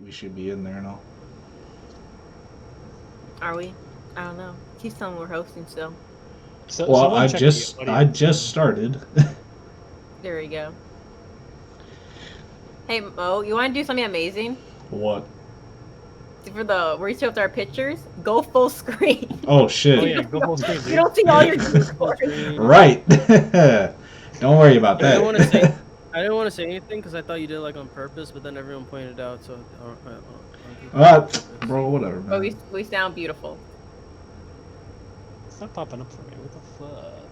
we should be in there now. Are we? I don't know. Keep telling we're hosting still. Well, I just started. There we go. Hey Mo, you want to do something amazing? What? For the where you show up our pictures, go full screen. Oh shit! Oh yeah, go full screen. You don't see all your scores. Right. Don't worry about that. I didn't want to say anything because I thought you did it like on purpose, but then everyone pointed out. So. Bro, whatever. Man. But we sound beautiful. It's not popping up for me. What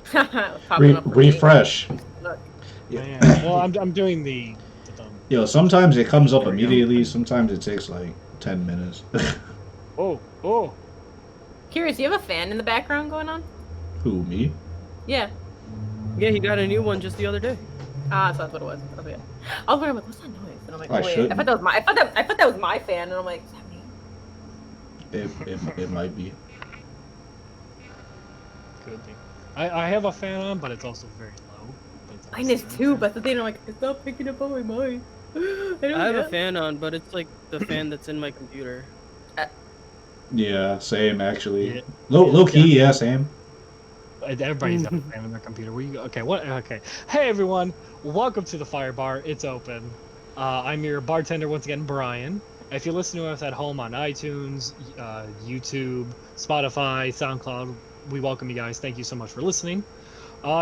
the fuck? Refresh. Look. Yeah. Well, I'm doing the Yo, sometimes it comes up immediately. Sometimes it takes like 10 minutes. Oh. Curious, you have a fan in the background going on? Who, me? Yeah. Yeah, he got a new one just the other day. Ah, so that's what it was. Okay. I was wondering, like, what's that noise? And I'm like, I oh wait, shouldn't. I thought that was my fan, and I'm like, is that me? It might be. Could be. I have a fan on, but it's also very low. Mine is too, but the thing I'm like, it's not picking up on my mic. I have a fan on, but it's like the fan that's in my computer. Yeah, same actually. Yeah. Low key, yeah, same. Everybody's got a fan on their computer. Okay, what? Okay. Hey everyone, welcome to the Fyre Bar. It's open. I'm your bartender once again, Brian. If you listen to us at home on iTunes, YouTube, Spotify, SoundCloud, we welcome you guys. Thank you so much for listening.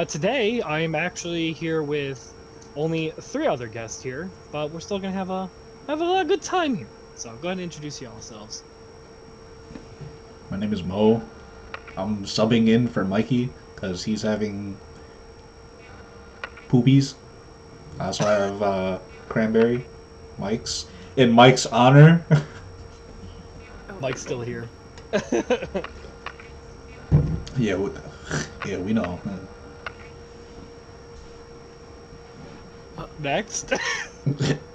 Today I am actually here with only 3 other guests here, but we're still gonna have a good time here. So go ahead and introduce yourselves. My name is Mo. I'm subbing in for Mikey because he's having poopies. So I have cranberry, Mike's in Mike's honor. Mike's still here. Yeah, we know. Next.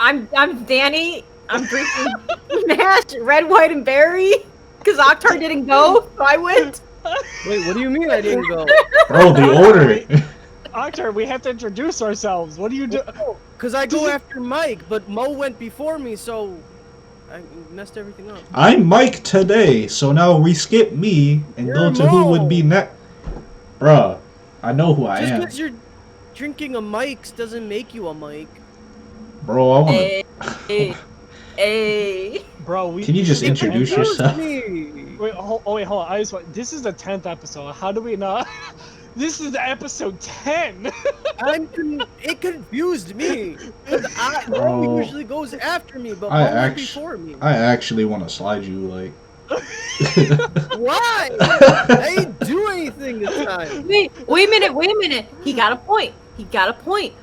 I'm Danny. I'm drinking mash, red, white, and berry. Because Octar didn't go, so I went. Wait, what do you mean I didn't go? Bro, the order. Octar, we have to introduce ourselves. What do you do? Because I go after Mike, but Mo went before me, so I messed everything up. I'm Mike today, so now we skip me and You're go to who would be next. Bruh, I know who I Just am. because you're drinking a Mike's doesn't make you a Mike. Bro, I wanna... Hey. Bro, Can you just introduce yourself? Wait, hold on. This is the 10th episode. How do we not? This is episode 10. It confused me. Bro. Mo usually goes after me, but Mo went before me. I actually want to slide you, like... Why? I didn't do anything this time. Wait a minute. He got a point.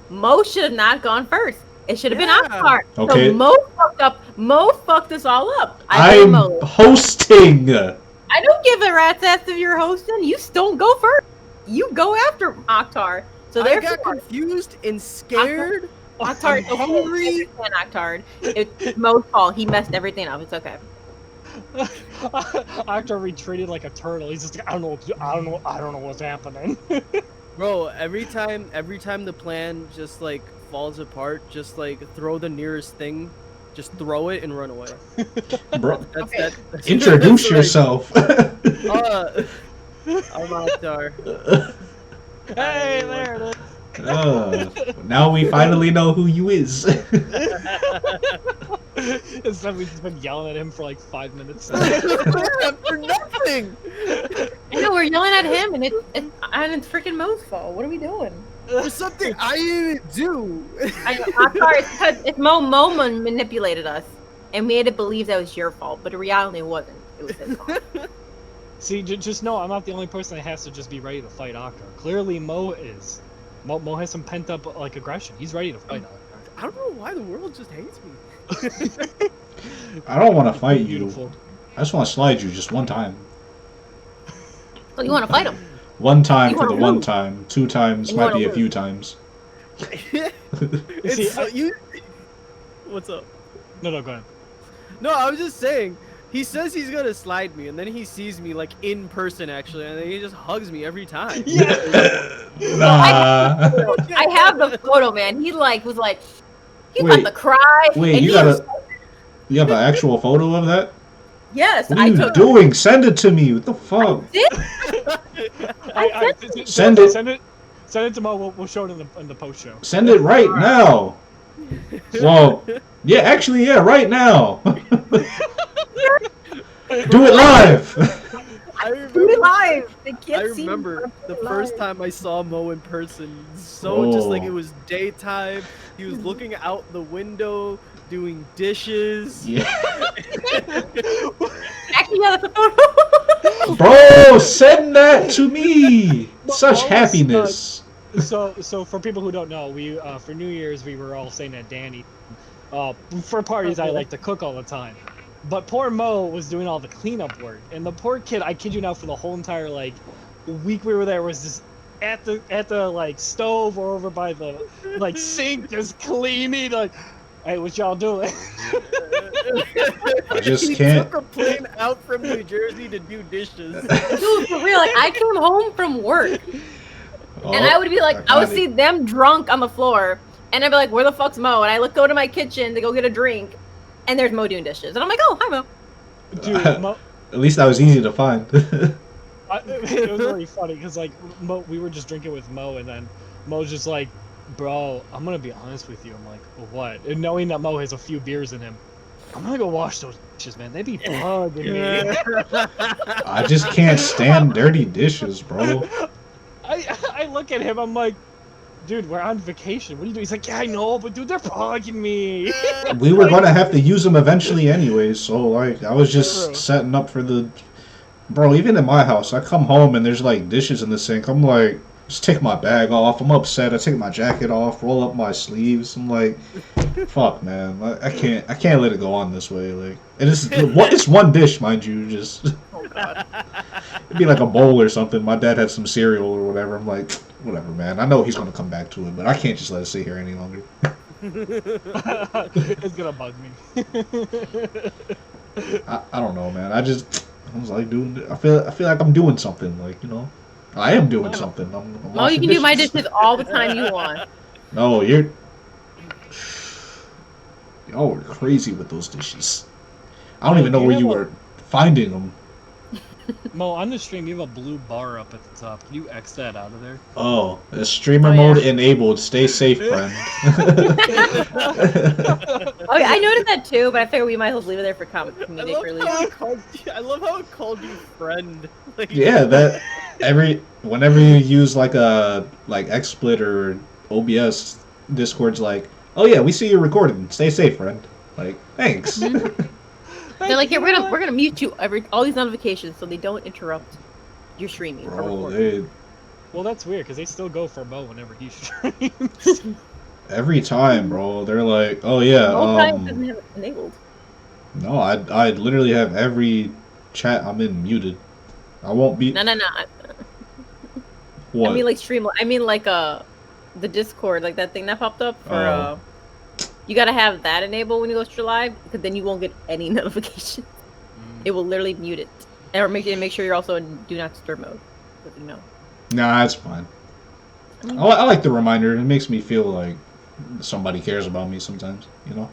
Mo should have not gone first. It should have been Octar. Okay. So Mo fucked up. Mo fucked us all up. I'm hosting. I don't give a rat's ass if you're hosting. You don't go first. You go after Octar. So I got confused and scared. Octar, hungry. Octar. It's Mo's fault. He messed everything up. It's okay. Octar retreated like a turtle. He's just like, I don't know what's happening. Bro, every time the plan just like falls apart, just like throw the nearest thing, just throw it and run away. Bro, That's introduce yourself. I'm Octar. Hey, there it is. Now we finally know who you is. Instead, we've just been yelling at him for like 5 minutes. For nothing. I know we're yelling at him, and it's freaking Mo's fault. What are we doing? For something I didn't do. I'm sorry. It's Mo manipulated us and made it believe that was your fault, but in reality it wasn't. It was his fault. See, just know I'm not the only person that has to just be ready to fight Octar. Clearly, Mo is. Mo has some pent up like aggression. He's ready to fight Octar. I don't know why the world just hates me. I don't want to fight you. Beautiful. I just want to slide you just one time. So you want to fight him? One time You for the wanna one lose. time. 2 times You might wanna be a lose. few times. What's up? No, go ahead. No, I was just saying. He says he's gonna slide me, and then he sees me like in person, actually, and then he just hugs me every time. Nah. I have the photo, man. He was like, he about to cry. Wait, and you he gotta. You have an actual photo of that? Yes, What are I you took doing? Send it to me. What the fuck? Send it. Send it. Send it to Mo. We'll show it in the post show. Send it right now. Well, yeah, actually, yeah, right now. Do it live. I Do it remember. live. They I can't see me, remember but the do it first live. time I saw Mo in person. So just like Oh. it was daytime. He was looking out the window, doing dishes. Yeah. Actually, yeah, that's a photo. Bro, send that to me. Such Mo was, happiness. So for people who don't know, we for New Year's we were all staying at Danny. For parties, I like to cook all the time. But poor Mo was doing all the cleanup work, and the poor kid, I kid you not, for the whole entire like week we were there was just at the like stove or over by the like sink, just cleaning. Like, hey, what y'all doing? I just He can't. took a plane out from New Jersey to do dishes. Dude, for real, like I came home from work Oh, and I would be like, I would got see it. them drunk on the floor, and I'd be like, "Where the fuck's Mo?" And I go to my kitchen to go get a drink, and there's Mo doing dishes, and I'm like, "Oh, hi Mo." Dude, Mo, At least that was easy to find. it was really funny because like Mo, we were just drinking with Mo, and then Mo's just like, "Bro, I'm gonna be honest with you." I'm like, "What?" And knowing that Mo has a few beers in him, I'm gonna go wash those dishes, man. They be bugging me. I just can't stand dirty dishes, bro. I look at him, I'm like, dude, we're on vacation. What are you doing? He's like, yeah, I know, but dude, they're bugging me. We were gonna have to use them eventually anyways, so like I was just True. setting up for the. Bro, even in my house, I come home and there's like dishes in the sink. I'm like, just take my bag off. I'm upset. I take my jacket off, roll up my sleeves. I'm like, fuck, man, I can't let it go on this way. Like, and it's one dish, mind you. Just Oh god. it'd be like a bowl or something. My dad had some cereal or whatever. I'm like, whatever, man. I know he's gonna come back to it, but I can't just let it sit here any longer. It's gonna bug me. I don't know, man. I was like doing. I feel like I'm doing something. Like, you know, I am doing something. I'm Mo, you washing can do my dishes. dishes all the time you want. No, y'all were crazy with those dishes. I don't even know where you were finding them. Mo, on the stream, you have a blue bar up at the top. Can you X that out of there? Oh, the streamer Oh, yeah. mode enabled. Stay safe, friend. Oh yeah, I noticed that too, but I figured we might as well leave it there for I comedic love, relief. how it called you, I love how it called you friend. Like, Yeah, that whenever you use like a XSplit or OBS, Discord's like, oh yeah, we see you recording. Stay safe, friend. Like, thanks. They're like, yeah, we're gonna mute you all these notifications so they don't interrupt your streaming. or Bro, recording. Well, that's weird because they still go for Mo whenever he streams. every time, bro, they're like, oh yeah, Most times doesn't have it enabled. no, I literally have every chat I'm in muted. I won't be. No. What? I mean like stream. I mean like the Discord, like that thing that popped up for Oh. You gotta have that enabled when you go stream live, because then you won't get any notifications. It will literally mute it, or make sure you're also in do not disturb mode. So you know. Nah, that's fine. I like the reminder. It makes me feel like somebody cares about me sometimes. You know.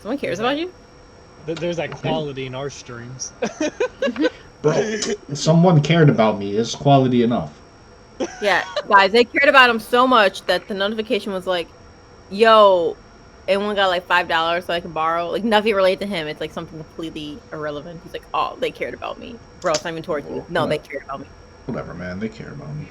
Someone cares about you. There's that quality in our streams. Bro, if someone cared about me, it's quality enough. Yeah, guys, they cared about him so much that the notification was like, "Yo, everyone got like $5 so I can borrow." Like nothing related to him. It's like something completely irrelevant. He's like, "Oh, they cared about me, bro. It's not even towards you. No, they cared about me." Whatever, man. They care about me.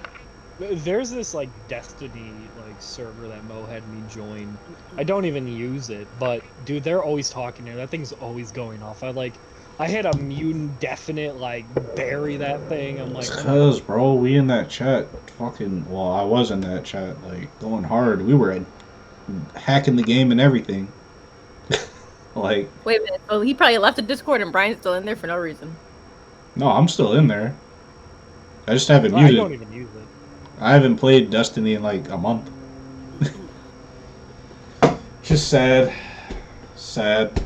There's this like Destiny like server that Mo had me join. I don't even use it, but dude, they're always talking there. That thing's always going off. I had a mutant definite like bury that thing. I'm like, It's oh my- cause, bro, we in that chat, fucking. Well, I was in that chat, like going hard. We were hacking the game and everything. Like, Wait a minute. So he probably left the Discord and Brian's still in there for no reason. no, I'm still in there. I just haven't I muted. don't even use it. I haven't played Destiny in like a month. Just sad. Sad.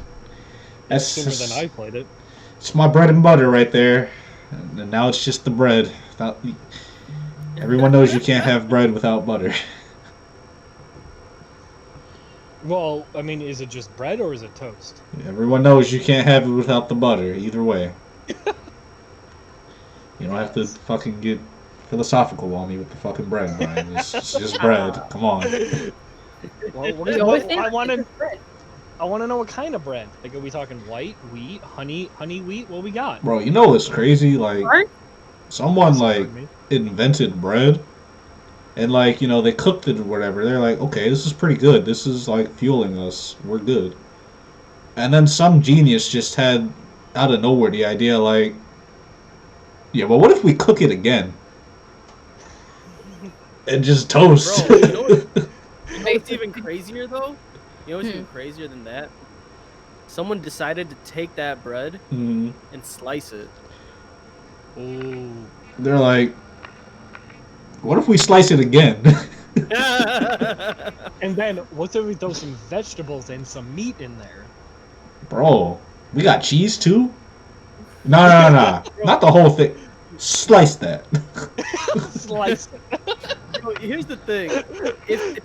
That's Sooner than I played it. It's my bread and butter right there. And now it's just the bread. Everyone knows you can't have bread without butter. Well, I mean, is it just bread or is it toast? Everyone knows you can't have it without the butter. Either way. You don't have to fucking get philosophical on me with the fucking bread, Brian. It's just bread. Come on. Well, You always say I like want to. it's bread. I want to know what kind of bread. Like, are we talking white, wheat, honey wheat? What we got? Bro, you know what's crazy? Like, Corn? someone, like, Pardon me. invented bread. And, like, you know, they cooked it or whatever. They're like, okay, this is pretty good. This is, like, fueling us. We're good. And then some genius just had, out of nowhere, the idea, like, yeah, but what if we cook it again? And just toast. Bro, you know what's even crazier though? You know what's even crazier than that? Someone decided to take that bread Mhm. and slice it. Ooh. They're like, what if we slice it again? And then what if we throw some vegetables and some meat in there? Bro, we got cheese too? No. Not the whole thing. Slice that. Slice. Bro, here's the thing.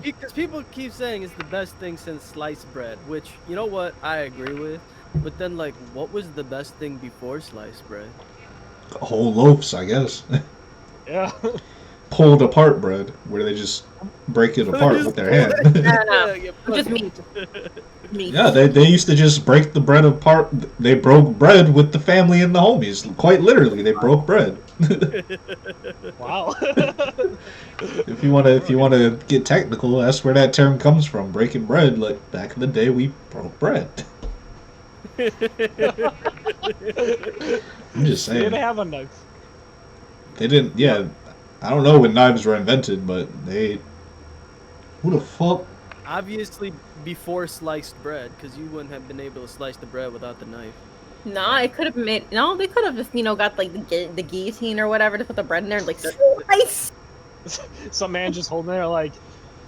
Because people keep saying it's the best thing since sliced bread, which, you know what, I agree with. But then, like, what was the best thing before sliced bread? Whole loaves, I guess. Yeah. Pulled apart bread, where they just break it apart with their hand. No. Yeah, Just meat. Meat. Yeah, they used to just break the bread apart. They broke bread with the family and the homies. Quite literally, they broke bread. Wow. If you wanna get technical, that's where that term comes from. Breaking bread. Like back in the day, we broke bread. I'm just They didn't saying. have a knife. They didn't. Yeah, I don't know when knives were invented, but they. Who the fuck? Obviously, before sliced bread, because you wouldn't have been able to slice the bread without the knife. Nah, it could have made. No, they could have just, got like the guillotine or whatever to put the bread in there and like slice. Some man just holding there like,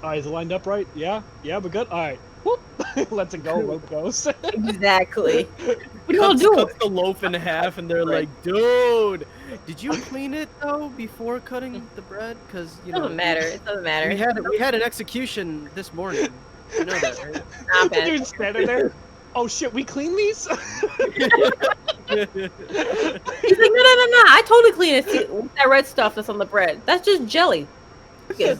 eyes lined up right? Yeah, we're good. All right, whoop, lets it go. Rope goes. Exactly. What are you all doing? Cuts the loaf in half, and they're like, "Dude, did you clean it though before cutting the bread? Because It doesn't matter. It doesn't matter. We had an execution this morning. You know that, right?" Not bad. Dude standing there. Oh shit, we clean these? He's like, no. I totally clean it. See, with that red stuff that's on the bread. That's just jelly. Yeah,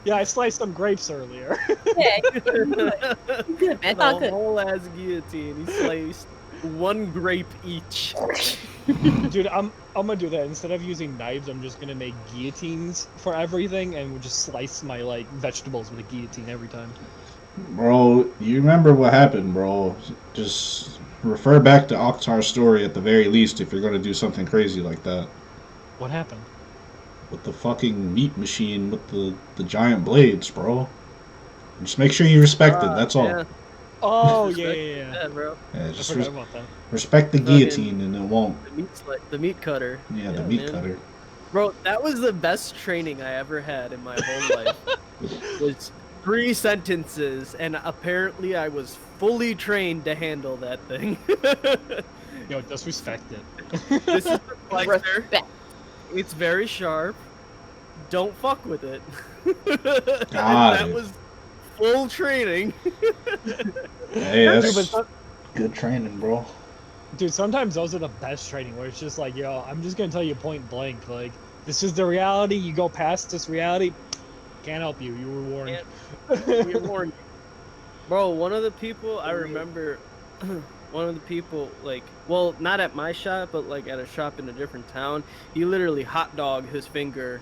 Yeah, I sliced some grapes earlier. yeah. Good, man. It's all The good. whole ass guillotine. He sliced one grape each. Dude, I'm gonna do that. Instead of using knives, I'm just gonna make guillotines for everything, and we'll just slice my like vegetables with a guillotine every time. Bro, you remember what happened, bro. Just refer back to Oktar's story at the very least if you're gonna do something crazy like that. What happened? With the fucking meat machine with the giant blades, bro. Just make sure you respect it, that's all. Yeah, Oh Respect yeah. bro. Yeah, I just forgot about that. respect the Fucking- guillotine and it won't. The meat cutter. Yeah, the Yeah, meat man. cutter. Bro, that was the best training I ever had in my whole life. Was 3 sentences, and apparently I was fully trained to handle that thing. Yo, just respect it. This is the flexor. Respect. It's very sharp. Don't fuck with it. Got That it. was full training. Hey, Dude, that's but good training, bro. dude, sometimes those are the best training where it's just like, yo, I'm just gonna tell you point blank, like, this is the reality. You go past this reality, can't help you. You were warned. We warned you. Bro, one of the people I remember, one of the people, like, well, not at my shop, but like at a shop in a different town, he literally hot dogged his finger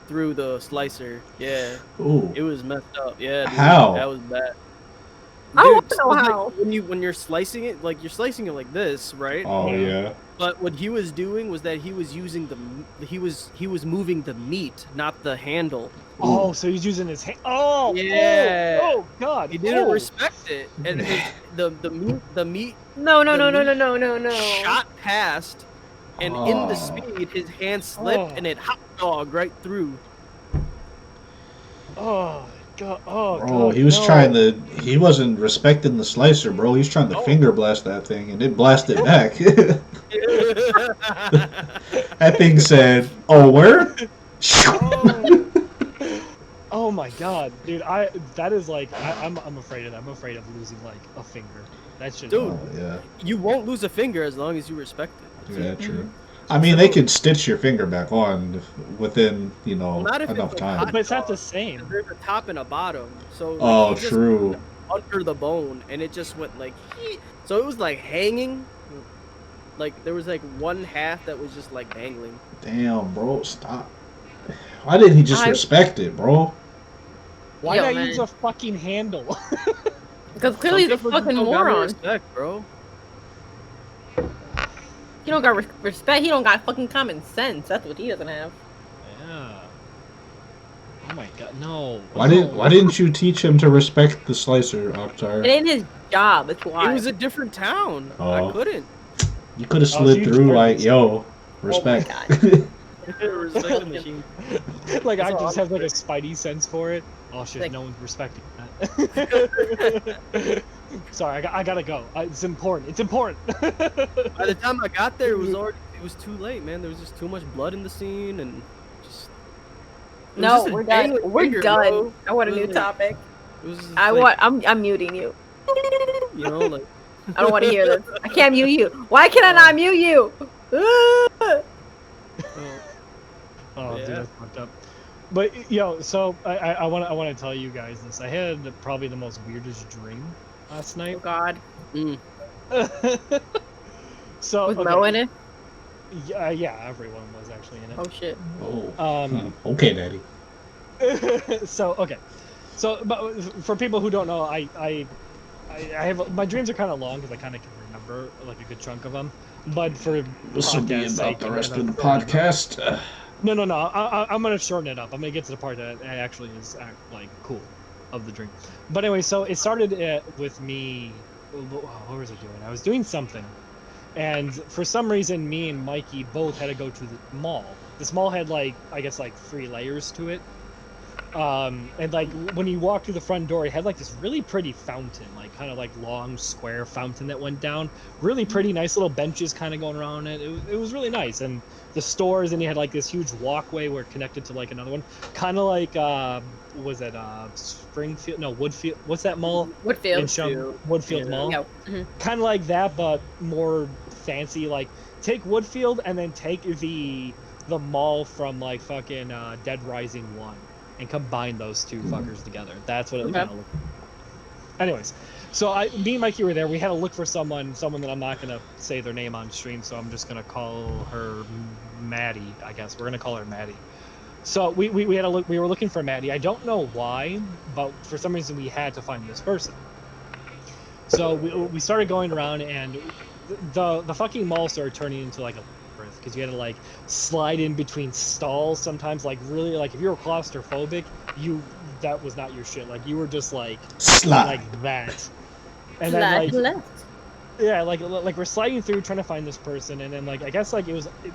through the slicer. Yeah, Ooh. it was messed up. Yeah, dude, How? that was bad. I Dude, want to know so, like, how. when you're slicing it, like you're slicing it like this, right? Oh yeah. But what he was doing was that he was using he was moving the meat, not the handle. Oh, so he's using his hand. Oh, Yeah. Oh, God. He didn't oh. respect it, and the meat No. shot past, and in Oh. the speed, his hand slipped, Oh. and it hot dog right through. Oh, God. Oh, Bro, God, he was no. trying to. He wasn't respecting the slicer, bro. He was trying to No. finger blast that thing, and it blasted back. That thing said, "Oh, where?" Oh. Oh, Oh my god, dude! That is like I'm afraid of that. I'm afraid of losing like a finger. That should. Dude. Oh, yeah. You won't lose a finger as long as you respect it. Yeah, true. I mean, they could stitch your finger back on within, you know, Not if enough it's time. But it's not the same. There's a top and a bottom, so like, Oh, he just true. went under the bone, and it just went like, so it was like hanging. Like there was like one half that was just like dangling. Damn, bro, stop. Why didn't he just respect it, bro? Why Yo, not man. use a fucking handle? Because clearly he's a Some people just fucking don't got no moron. respect, bro. He don't got respect. He don't got fucking common sense. That's what he doesn't have. Yeah. Oh my god, no. Why didn't you teach him to respect the slicer, It Octar? ain't his job. That's why. It was a different town. Oh. I couldn't. You could have Oh, slid so you through turned like, this- yo, respect. God. Respect the machine. Like I That's all just have like a spidey sense for it. Oh shit, Like- no one's respecting that. Sorry, I gotta go. It's important. It's important. By the time I got there, it was too late, man. There was just too much blood in the scene, and just. it was No, just a we're done. dangling We're finger, done. bro. I want a It was new like- topic. It was just I like, want. I'm muting you. You know, like. I don't want to hear this. I can't mute you. Why can I not mute you? Oh, Oh, dude, Yeah. that's fucked up. But yo, so I want to tell you guys this. I had probably the most weirdest dream last Oh night. God. So Was okay. Mo in it? Yeah, everyone was actually in it. Oh shit. Oh. Okay, daddy. So okay, so but for people who don't know, I have my dreams are kind of long because I kind of can remember like a good chunk of them. But for This will be podcast sake, about the I'm rest gonna of the shorten it up. podcast. No. I'm gonna shorten it up. I'm gonna get to the part that actually is like cool of the dream. But anyway, so it started with me. What was I doing? I was doing something, and for some reason, me and Mikey both had to go to the mall. This mall had like I guess like 3 layers to it. And like when you walk through the front door, it had like this really pretty fountain, like kind of like long square fountain that went down. Really pretty, nice little benches kind of going around it. It was really nice. And the stores, and you had like this huge walkway where it connected to like another one, kind of like was it Springfield? No, Woodfield. What's that mall? In Woodfield. Woodfield Yeah. Mall. Yeah. Mhm. Kind of like that, but more fancy. Like take Woodfield and then take the mall from like fucking Dead Rising 1 and combine those two fuckers together. That's what it Okay. kind of looked like. Anyways, so me and Mikey were there. We had to look for someone that I'm not gonna say their name on stream, so I'm just gonna call her Maddie. I guess we're gonna call her Maddie. So we had to look. We were looking for Maddie. I don't know why, but for some reason we had to find this person. So we started going around, and the fucking mall started turning into like a labyrinth because you had to like slide in between stalls sometimes. Like really, like if you were claustrophobic, that was not your shit. Like you were just like Slide. that. And then like Left. yeah, like we're sliding through trying to find this person, and then like I guess like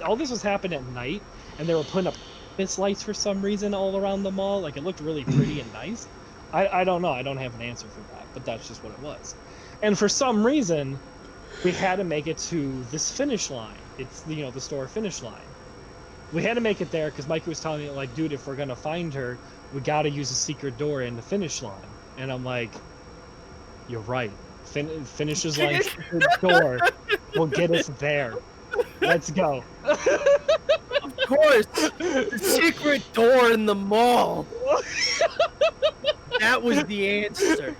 all this was happening at night, and they were putting up Christmas lights for some reason all around the mall. Like it looked really pretty and nice. I don't know. I don't have an answer for that, but that's just what it was. And for some reason, we had to make it to this finish line. It's the store finish line. We had to make it there because Mikey was telling me like, dude, if we're gonna find her, we gotta use a secret door in the finish line. And I'm like, you're right. Finishes line secret door will get us there. Let's go. Of course, the secret door in the mall. That was the answer.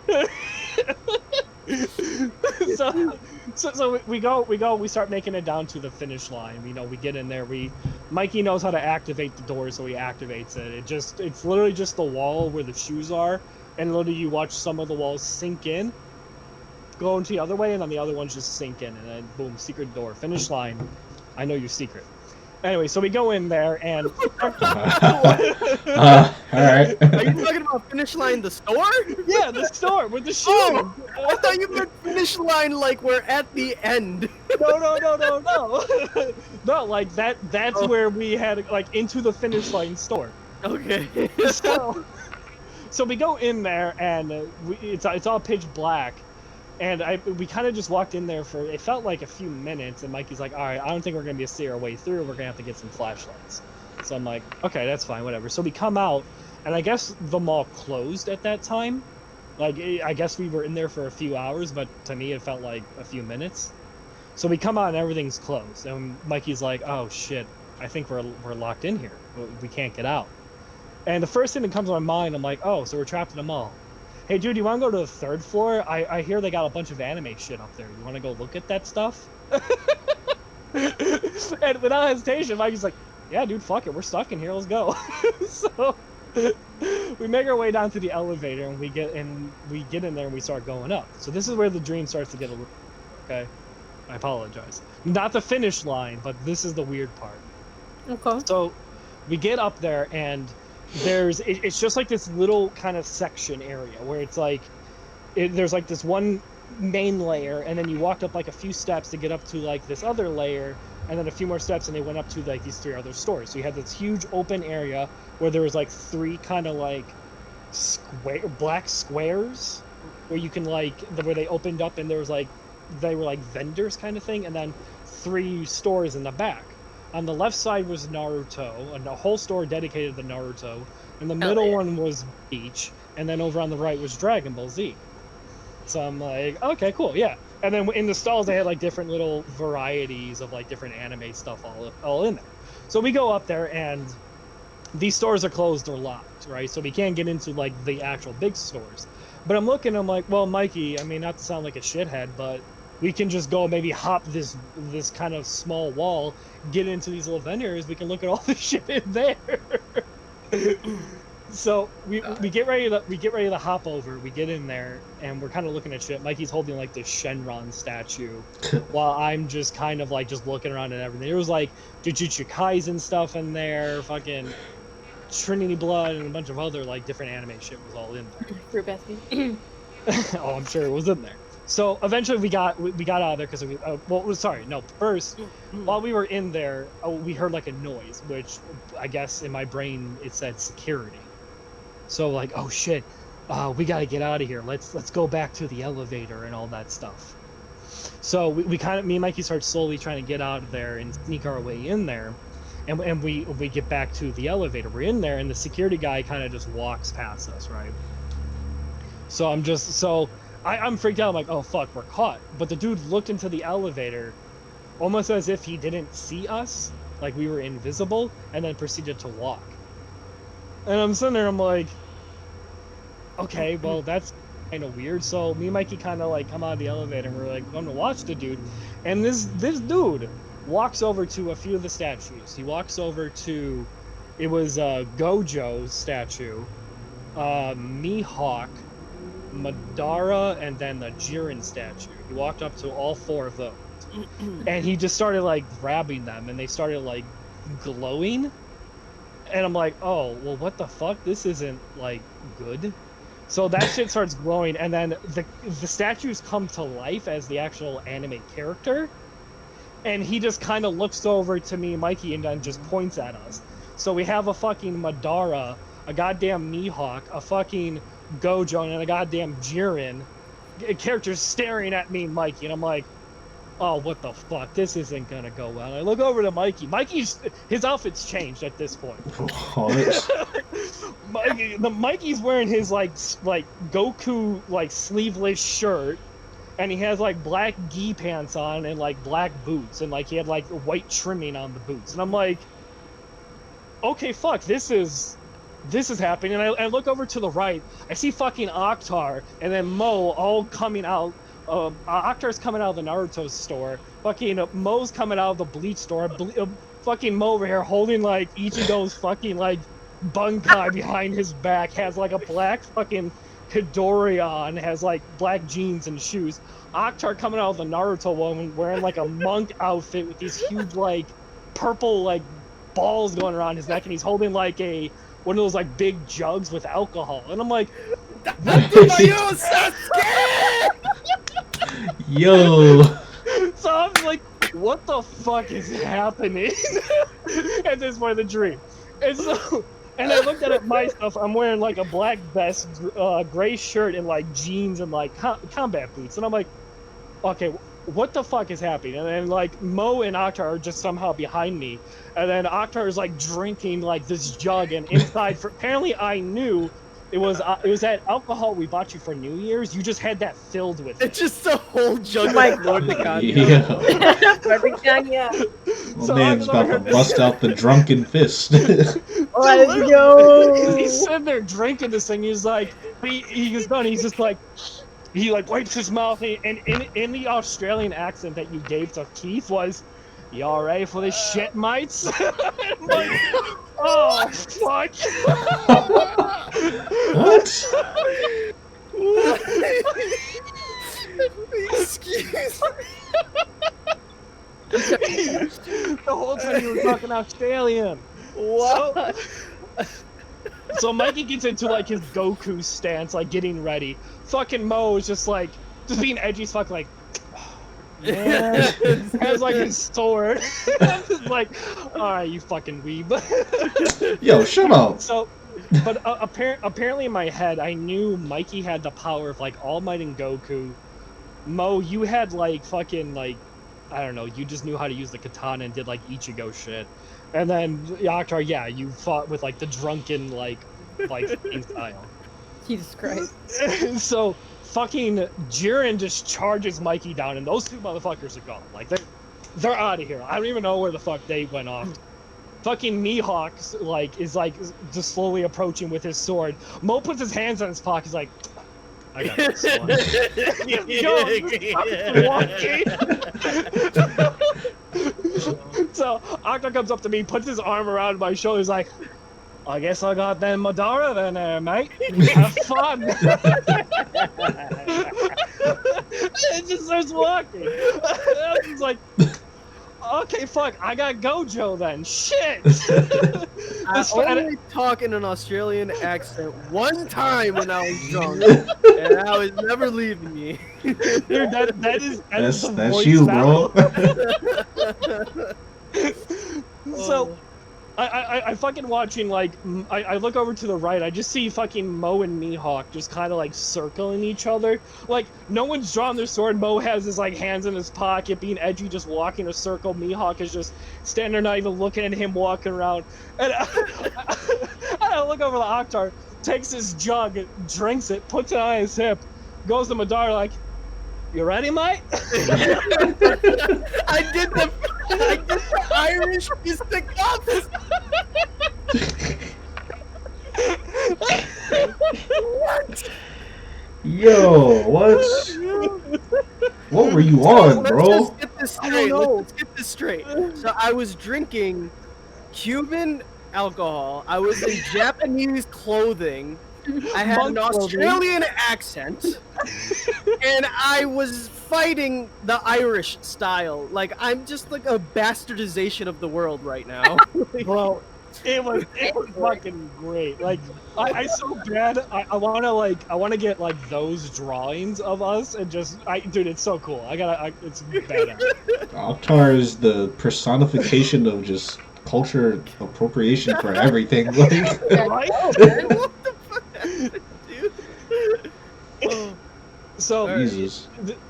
So we go, we start making it down to the finish line. We get in there. Mikey knows how to activate the door, so he activates it. It's literally just the wall where the shoes are, and literally you watch some of the walls sink in, go into the other way, and then the other ones just sink in, and then boom, secret door, finish line. I know your secret. Anyway, so we go in there, and All right. Are you talking about finish line the store? yeah, the store with the shoes. Oh, I thought you meant finish line like we're at the end. No. No, like that's where we had like into the finish line store. Okay. So we go in there, and it's all pitch black, and we kind of just walked in there for, it felt like a few minutes, and Mikey's like, all right, I don't think we're gonna be able to see our way through. We're gonna have to get some flashlights. So I'm like, okay, that's fine, whatever. So we come out, and I guess the mall closed at that time. Like, I guess we were in there for a few hours, but to me it felt like a few minutes. So we come out and everything's closed, and Mikey's like, oh shit, I think we're locked in here. We can't get out. And the first thing that comes to my mind, I'm like, oh, so we're trapped in a mall. Hey, dude, you want to go to the 3rd floor? I hear they got a bunch of anime shit up there. You want to go look at that stuff? And without hesitation, Mikey's like, yeah, dude, fuck it. We're stuck in here. Let's go. So we make our way down to the elevator, and we get in there, and we start going up. So this is where the dream starts to get a little... Okay? I apologize. Not the finish line, but this is the weird part. Okay. So we get up there, and it's just like this little kind of section area where it's like there's like this one main layer, and then you walked up like a few steps to get up to like this other layer, and then a few more steps, and they went up to like these 3 other stores. So you had this huge open area where there was like 3 kind of like black squares where you can like where they opened up, and there was like they were like vendors kind of thing, and then 3 stores in the back. On the left side was Naruto, and a whole store dedicated to Naruto, and the middle one was Beach, and then over on the right was Dragon Ball Z. So I'm like, okay, cool, yeah. And then in the stalls, they had like different little varieties of like different anime stuff all in there. So we go up there, and these stores are closed or locked, right? So we can't get into like the actual big stores. But I'm looking, I'm like, well, Mikey, I mean, not to sound like a shithead, but we can just go maybe hop this kind of small wall, get into these little vendors. We can look at all the shit in there. So we get ready to hop over. We get in there, and we're kind of looking at shit. Mikey's holding like this Shenron statue, while I'm just kind of like just looking around and everything. There was like Jujutsu Kaisen stuff in there, fucking Trinity Blood, and a bunch of other like different anime shit was all in there. Fruit basket. Oh, I'm sure it was in there. So eventually we got out of there because we first while we were in there, we heard like a noise, which I guess in my brain it said security. So like, oh shit, we gotta get out of here. Let's go back to the elevator and all that stuff. So we kind of, me and Mikey start slowly trying to get out of there and sneak our way in there, and we get back to the elevator. We're in there, and the security guy kind of just walks past us, right? So I'm freaked out. I'm like, oh fuck, we're caught. But the dude looked into the elevator, almost as if he didn't see us, like we were invisible, and then proceeded to walk. And I'm sitting there, I'm like, okay, well that's kind of weird. So me and Mikey kind of like come out of the elevator, and we're like, going to watch the dude. And this dude walks over to a few of the statues. He walks over to, it was Gojo's statue, Mihawk, Madara, and then the Jiren statue. He walked up to all 4 of those, and he just started like grabbing them, and they started like glowing. And I'm like, oh well, what the fuck? This isn't like good. So that shit starts glowing, and then the statues come to life as the actual anime character, and he just kind of looks over to me, Mikey, and then just points at us. So we have a fucking Madara, a goddamn Mihawk, a fucking Gojo, and a goddamn Jiren characters staring at me, Mikey, and I'm like, oh, what the fuck? This isn't gonna go well. I look over to Mikey. His outfit's changed at this point. Mikey's wearing his like Goku like sleeveless shirt, and he has like black gi pants on and like black boots, and like he had like white trimming on the boots, and I'm like, okay, fuck, this is happening. And I look over to the right, I see fucking Oktar and then Mo all coming out. Oktar's coming out of the Naruto store. Fucking Mo's coming out of the Bleach store. Fucking Mo over here holding like Ichigo's fucking like bunkai behind his back. Has like a black fucking Hidori on. Has like black jeans and shoes. Oktar coming out of the Naruto one wearing like a monk outfit with these huge like purple like balls going around his neck, and he's holding like one of those like big jugs with alcohol. And I'm like, yo. So I'm like, what the fuck is happening at this point of the dream? And I looked at it myself. I'm wearing like a black vest, gray shirt, and like jeans and like combat boots. And I'm like, okay, what the fuck is happening? And then like Mo and Oktar are just somehow behind me, and then Oktar is like drinking like this jug, and inside for apparently I knew it was that alcohol we bought you for New Year's. You just had that filled with it. It's just a whole jug my of Nordic Yeah. My So man's I've about to never heard bust out the drunken fist. Let's He's go. sitting there drinking this thing. He's like, he gets done. He's just like, he like wipes his mouth, and in the Australian accent that you gave to Keith was, "You all ready for this shit, mates?" I'm like, oh fuck. What? Excuse The whole time you were talking Australian. What? So Mikey gets into like his Goku stance, like getting ready. Fucking Mo is just like, being edgy as fuck, like, man, has like his sword. I'm just like, alright, you fucking weeb. Yo, shut up. So, but apparently in my head, I knew Mikey had the power of like All Might and Goku. Mo, you had like fucking like, I don't know, you just knew how to use the katana and did like Ichigo shit. And then Oktar, yeah, you fought with like the drunken like style. Jesus Christ. So fucking Jiren just charges Mikey down, and those two motherfuckers are gone. Like they're out of here. I don't even know where the fuck they went off. Fucking Mihawk like is like just slowly approaching with his sword. Mo puts his hands in his pocket. He's like, I got this one. So Okta comes up to me, puts his arm around my shoulder. He's like, I guess I got them Madara then, mate. Have fun. It just starts walking. I was like, okay, fuck, I got Gojo then. Shit. I only talk in an Australian accent one time when I was drunk, and I was never leaving me. Dude, that is the That's voice you, battle. bro. So, I fucking watching, like, I look over to the right, I just see fucking Mo and Mihawk just kind of, like, circling each other. Like, no one's drawn their sword, Mo has his, like, hands in his pocket, being edgy, just walking a circle. Mihawk is just standing there, not even looking at him walking around. And I look over to Oktar, takes his jug, drinks it, puts it on his hip, goes to Madara, like, you ready, mate? I did the Irish fisticuffs. What? Yo, what? What were you on, bro? Let's just get this straight. Let's get this straight. So I was drinking Cuban alcohol. I was in Japanese clothing. I had an Australian accent, and I was fighting the Irish style. Like, I'm just like a bastardization of the world right now. Bro, it was fucking great. Like, I so bad. I wanna get like those drawings of us and just, dude, it's so cool. It's badass. Oktar is the personification of just culture appropriation for everything. Like, Right? What the fuck happened, dude? Oh. So Jesus.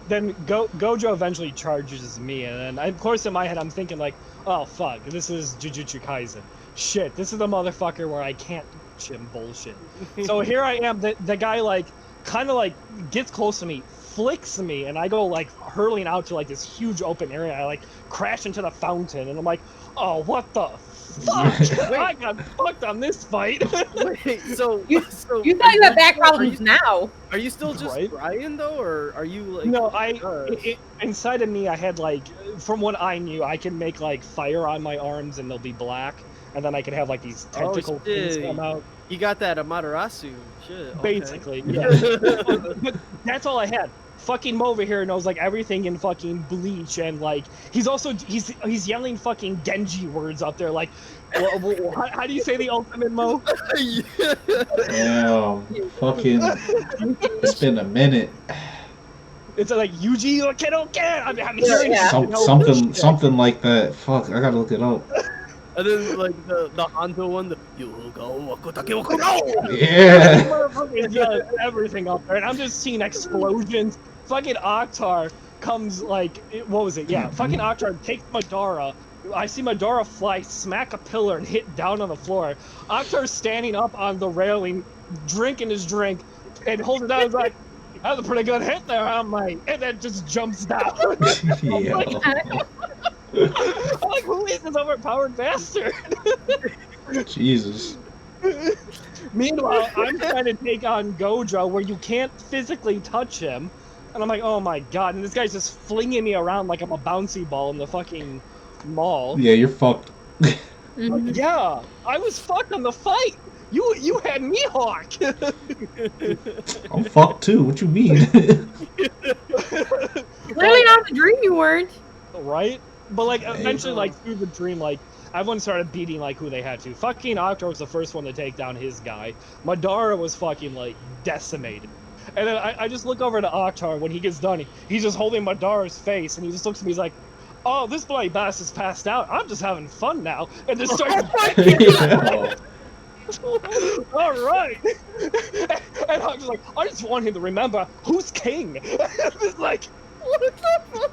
then Gojo eventually charges me, and then of course in my head I'm thinking like, oh fuck, this is Jujutsu Kaisen. Shit, this is the motherfucker where I can't touch him bullshit. So here I am, the guy like kind of like gets close to me, flicks me, and I go like hurling out to like this huge open area. I like crash into the fountain, and I'm like, oh, what the fuck? I got fucked on this fight. Wait, so You thought you had back problems now. Are you still just Right? Brian though, or are you like? No, inside of me I had like, from what I knew, I can make like fire on my arms and they'll be black, and then I can have like these tentacle things shit. come out. You got that Amaterasu shit. Okay. Basically, yeah. But that's all I had. Fucking Mo over here knows like everything in fucking Bleach, and like he's yelling fucking Genji words up there. Like, how do you say the ultimate, Mo? Damn. Fucking. It's been a minute. It's like Yuji Okeroke. I'm hearing Yeah. Something like that. Fuck, I gotta look it up. And then like the Hanzo one, the Yugo Wakotake Wakugo! Yeah. Yeah, everything up there, and I'm just seeing explosions. Fucking Oktar comes like, what was it? Yeah, fucking Akhtar takes Madara. I see Madara fly, smack a pillar, and hit down on the floor. Akhtar's standing up on the railing, drinking his drink, and holding down. He's like, "That was a pretty good hit there, huh, mate?" And then just jumps down. Yeah. I'm like, who is this overpowered bastard? Jesus. Meanwhile, I'm trying to take on Gojo, where you can't physically touch him. And I'm like, oh my god, and this guy's just flinging me around like I'm a bouncy ball in the fucking mall. Yeah, you're fucked. Yeah, I was fucked on the fight. You had me, Hawk. I'm fucked too. What you mean? Clearly not the dream you weren't. Right? But like Hey. eventually, like through the dream, like everyone started beating like who they had to. Fucking Akhtar was the first one to take down his guy. Madara was fucking like decimated. And then I just look over to Akhtar when he gets done. He's just holding Madara's face, and he just looks at me. He's like, "Oh, this bloody bastard's passed out. I'm just having fun now." And just starts. Yeah. All right. And I'm just like, I just want him to remember who's king. It's like, what the fuck?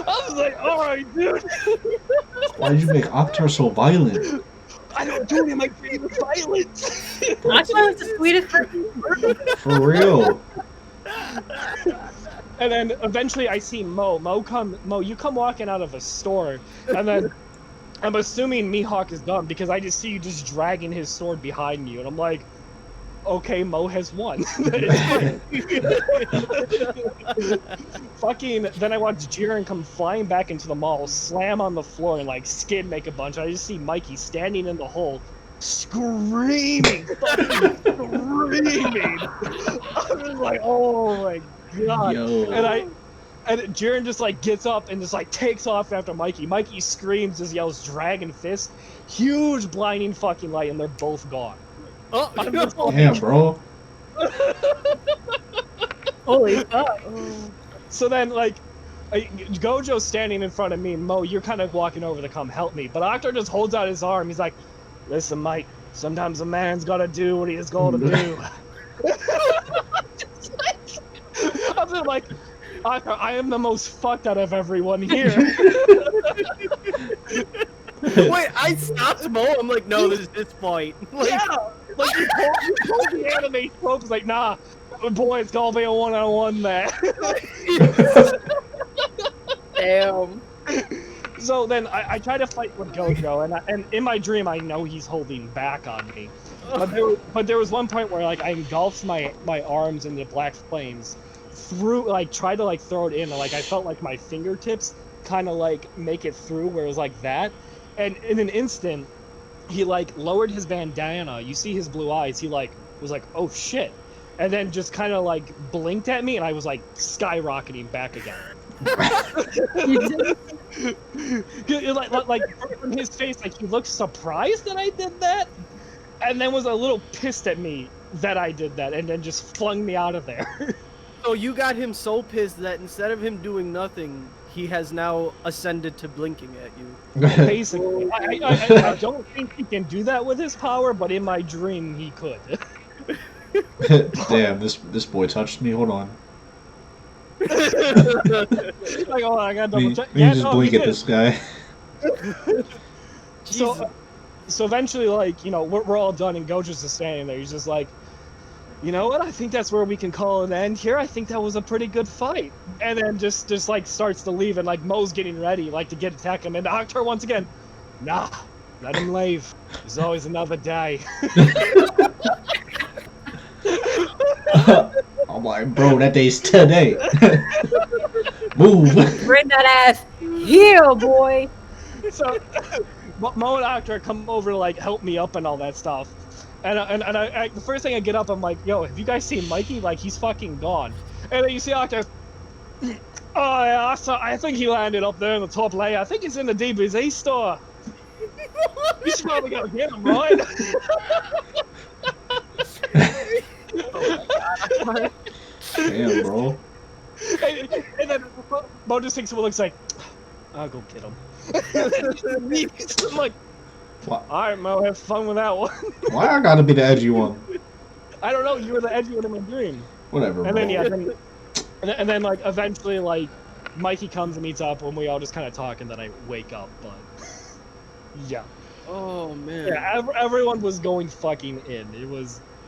I was like, all right, dude. Why did you make Akhtar so violent? I don't do any of my favorite violence. I thought it was the sweetest person. For real. And then eventually I see Mo, you come walking out of a store, and then I'm assuming Mihawk is done because I just see you just dragging his sword behind you, and I'm like, okay, Mo has won. Fucking, then I watch Jiren come flying back into the mall, slam on the floor, and like skid make a bunch. I just see Mikey standing in the hole, screaming, fucking screaming. I was like, oh my god. Yo. And Jiren just like gets up and just like takes off after Mikey. Mikey screams, just yells Dragon Fist, huge blinding fucking light, and they're both gone. Oh, I'm just like, Damn, bro. Holy fuck. so then like Gojo's standing in front of me, Mo, you're kind of walking over to come help me, but Akhtar just holds out his arm. He's like, listen, Mike, sometimes a man's gotta do what he is going to do. I'm just like, Akhtar, I am the most fucked out of everyone here. Wait, I stopped Mo. I'm like, no, this is this fight. Like, Yeah, like you told the anime tropes, like, nah, boy, it's gonna be a one-on-one match. Damn. So then I try to fight with Gojo, and in my dream I know he's holding back on me. But there was one point where like I engulfed my arms in the black flames, tried to like throw it in, and like I felt like my fingertips kind of like make it through where it was like that, and in an instant he like lowered his bandana. You see his blue eyes. He like was like, oh shit, and then just kind of like blinked at me, and I was like skyrocketing back again. like from his face, like he looked surprised that I did that, and then was a little pissed at me that I did that, and then just flung me out of there. so you got him so pissed that instead of him doing nothing, he has now ascended to blinking at you. Basically, I don't think he can do that with his power, but in my dream he could. Damn, this boy touched me. Hold on. Like, oh, I gotta double check. You Yeah, just no, blink he at did. this guy. So eventually, like, you know, we're all done, and Gojo's just standing there. He's just like, you know what? I think that's where we can call an end here. I think that was a pretty good fight. And then just like starts to leave, and like Mo's getting ready, like to get attack him. And Akhtar once again, nah, let him leave. There's always another day. I'm like, bro, that day's today. Move. Bring that ass here, boy. So Mo and Akhtar come over to like help me up and all that stuff. And I the first thing I get up, I'm like, yo, have you guys seen Mikey? Like, he's fucking gone. And then you see Akhtar, oh yeah, I think he landed up there in the top layer. I think he's in the DBZ store. You should probably go get him, right? Damn, bro. And then Mo just takes a looks like, I'll go get him. I'm like, What? alright, Mo, have fun with that one. Why I gotta be the edgy one? I don't know, you were the edgy one in my dream. Whatever, And bro. then, yeah, then And then like eventually like Mikey comes and meets up when we all just kind of talk, and then I wake up. But yeah, Oh man. yeah, everyone was going fucking in.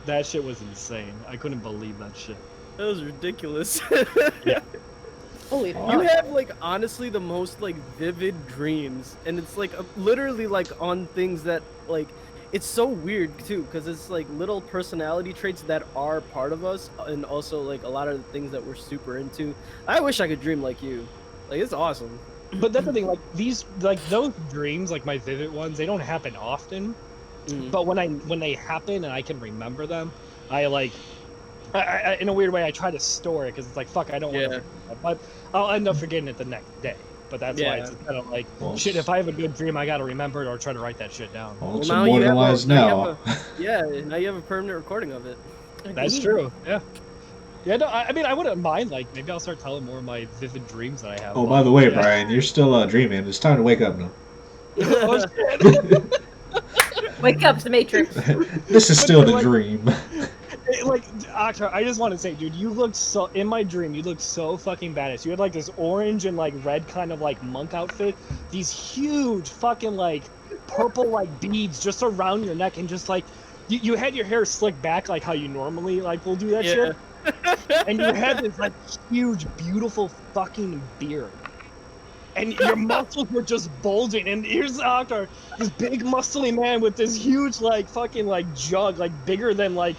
That shit was insane. I couldn't believe that shit. That was ridiculous. Yeah. Holy You fuck. have like honestly the most like vivid dreams, and it's like literally like on things that like it's so weird too, because it's like little personality traits that are part of us, and also like a lot of the things that we're super into. I wish I could dream like you. Like it's awesome. But that's the thing, like those dreams, like my vivid ones, they don't happen often. Mm. But when they happen and I can remember them, I like, I in a weird way I try to store it because it's like fuck, I don't want to forget that. But I'll end up forgetting it the next day. But that's why it's kind of like shit. If I have a good dream, I gotta remember it or try to write that shit down. Well, it's now you have immortalized now. Yeah, now you have a permanent recording of it. That's true. Yeah. Yeah, no, I mean, I wouldn't mind. Like, maybe I'll start telling more of my vivid dreams that I have. Oh, by the way, Brian, you're still dreaming. It's time to wake up now. Oh, shit. Wake up, the Matrix. This is still the like- dream. Like, Akhtar, I just want to say, dude, you looked so, in my dream, you looked so fucking badass. You had like this orange and like red kind of like monk outfit, these huge fucking like purple like beads just around your neck, and just like, you had your hair slicked back like how you normally like will do that shit. And you had this like huge, beautiful fucking beard. And your muscles were just bulging, and here's Akhtar, this big muscly man with this huge like fucking like jug, like bigger than like,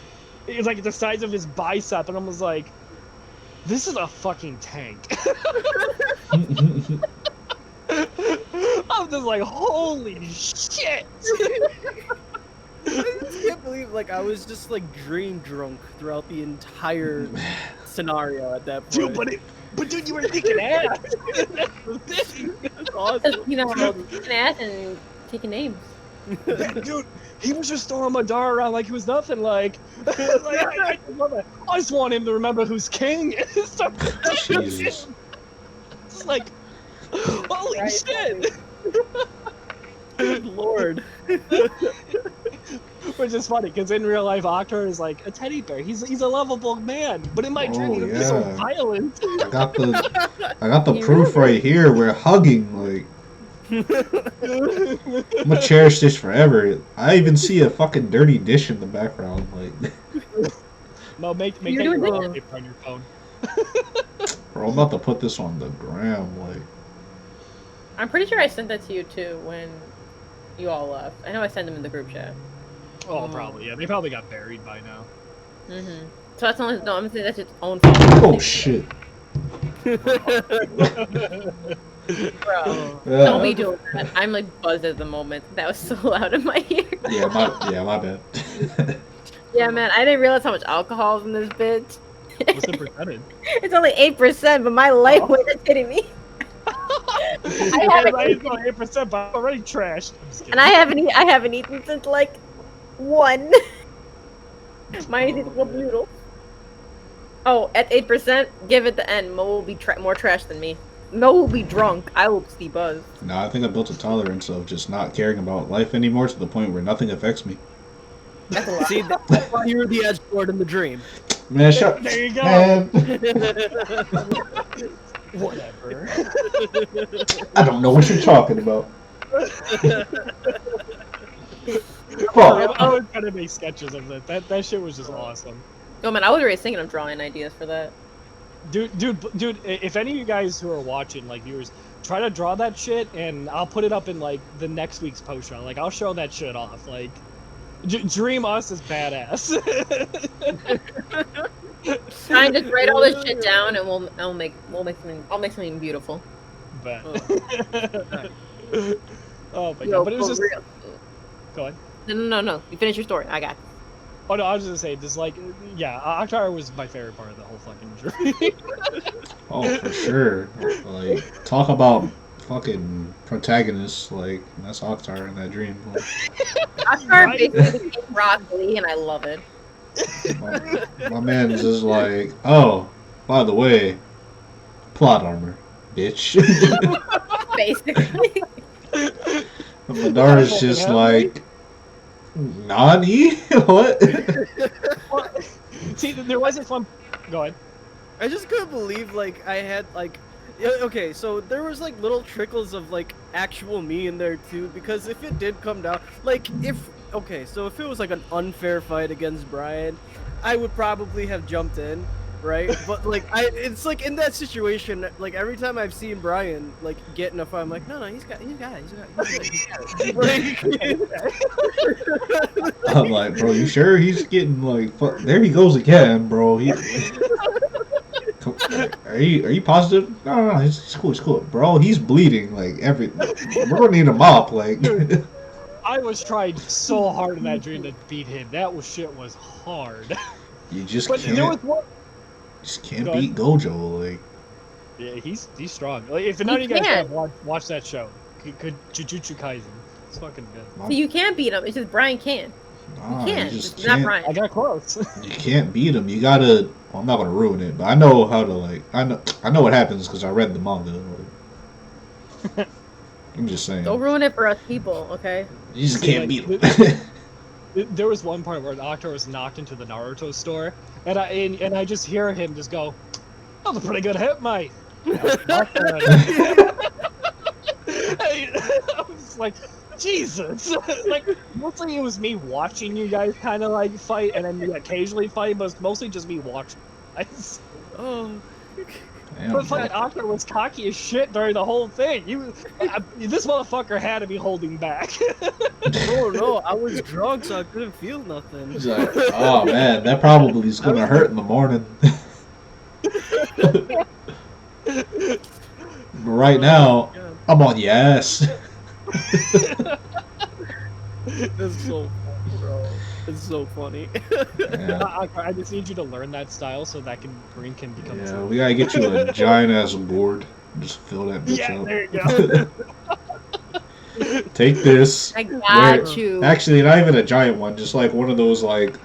it's like the size of his bicep, and I was like, this is a fucking tank. I'm just like, holy shit. I just can't believe like I was just like dream drunk throughout the entire scenario at that point. Dude, but dude, you were kicking ass. That's the thing. That's awesome. You know, kicking ass and taking names. Dude, he was just throwing my dart around like he was nothing. Like, I love it. I just want him to remember who's king. Jesus. It's like, holy Right, shit. Good lord. Which is funny, because in real life, Akhtar is like a teddy bear. He's a lovable man, but in my dream, he would be so yeah. violent. I got the proof right here. We're hugging. Like, I'm gonna cherish this forever. I even see a fucking dirty dish in the background. Like, No, make that You're your doing wallpaper on your phone. bro, I'm about to put this on the gram. Like, I'm pretty sure I sent that to you too when you all left. I know I sent them in the group chat. Oh, probably. Yeah, they probably got buried by now. Mm-hmm. So that's only no. I'm saying that's its own fault. oh shit. Bro, Yeah. don't be doing that. I'm like buzzed at the moment. That was so loud in my ear. My bad. Yeah, man, I didn't realize how much alcohol is in this bitch. What's the percentage? It's only 8%, but my life weight is hitting me. I haven't It's only 8%, but I'm already trashed. I'm just kidding. And I haven't eaten since like 1. Mine is equal noodle. Oh, at 8%, give it the end. Mo will be more trash than me. Mo will be drunk. I will be buzzed. No, I think I built a tolerance of just not caring about life anymore to the point where nothing affects me. That's a lot. See, that's why you were the edge lord in the dream. Man, shut There you go. Man, Whatever. I don't know what you're talking about. I Fuck. was trying to make sketches of it. That shit was just awesome. Oh man, I was already thinking of drawing ideas for that. Dude, if any of you guys who are watching, like viewers, try to draw that shit, and I'll put it up in like the next week's post show. Like I'll show that shit off. Like, dream us is badass. Try and just write all this shit down, and I'll make something beautiful. But, Oh. oh my Yo, god! But it was for just. real. Go ahead. No. You finish your story. I got it. Oh no, I was just gonna say, just like, yeah, Akhtar was my favorite part of the whole fucking dream. Oh, for sure. Like, talk about fucking protagonists. Like, that's Akhtar in that dream. Like, I started basically became Rock Lee, and I love it. my man's just like, oh, by the way, plot armor, bitch. Basically. Madara's just like, Nani? What? See, there was this one. Go ahead. I just couldn't believe like I had like okay, so there was like little trickles of like actual me in there too, because if it did come down like if if it was like an unfair fight against Brian, I would probably have jumped in, right? But like it's like in that situation, like every time I've seen Brian like get in a fight, I'm like, no, he's got it. I'm like, bro, you sure he's getting like? There he goes again, bro. Are you positive? No, it's cool, bro. He's bleeding like we're gonna need a mop, like. Dude, I was trying so hard in that dream to beat him. That shit was hard. You just But can't. there was one. Just can't beat Gojo, like. Yeah, he's strong. Like, if none of you guys have watch that show, could Jujutsu Kaisen. It's fucking good. So you can't beat him. It's just Brian can't. Nah, You can't. you just It's not can't. Brian. I got close. You can't beat him. You gotta. Well, I'm not gonna ruin it, but I know how to like. I know what happens because I read the manga. Like, I'm just saying. Don't ruin it for us people, okay? You just See, can't like, beat him. There was one part where Octo was knocked into the Naruto store, and I just hear him just go, "That was a pretty good hit, mate." I was like, Jesus! Like, mostly it was me watching you guys kind of like fight, and then you occasionally fight, but it's mostly just me watching. Oh. Damn, But fucking Octo was cocky as shit during the whole thing. This motherfucker had to be holding back. No, I was drunk, so I couldn't feel nothing. He's like, oh man, that probably is gonna hurt in the morning. But right now, I'm on your ass. That's so funny, bro. It's so funny. Yeah, I just need you to learn that style so that Green can become. yeah, we gotta get you a giant ass board. Just fill that bitch Yeah, up. there you go. Take this. I got Where- you. Actually, not even a giant one. Just like one of those like,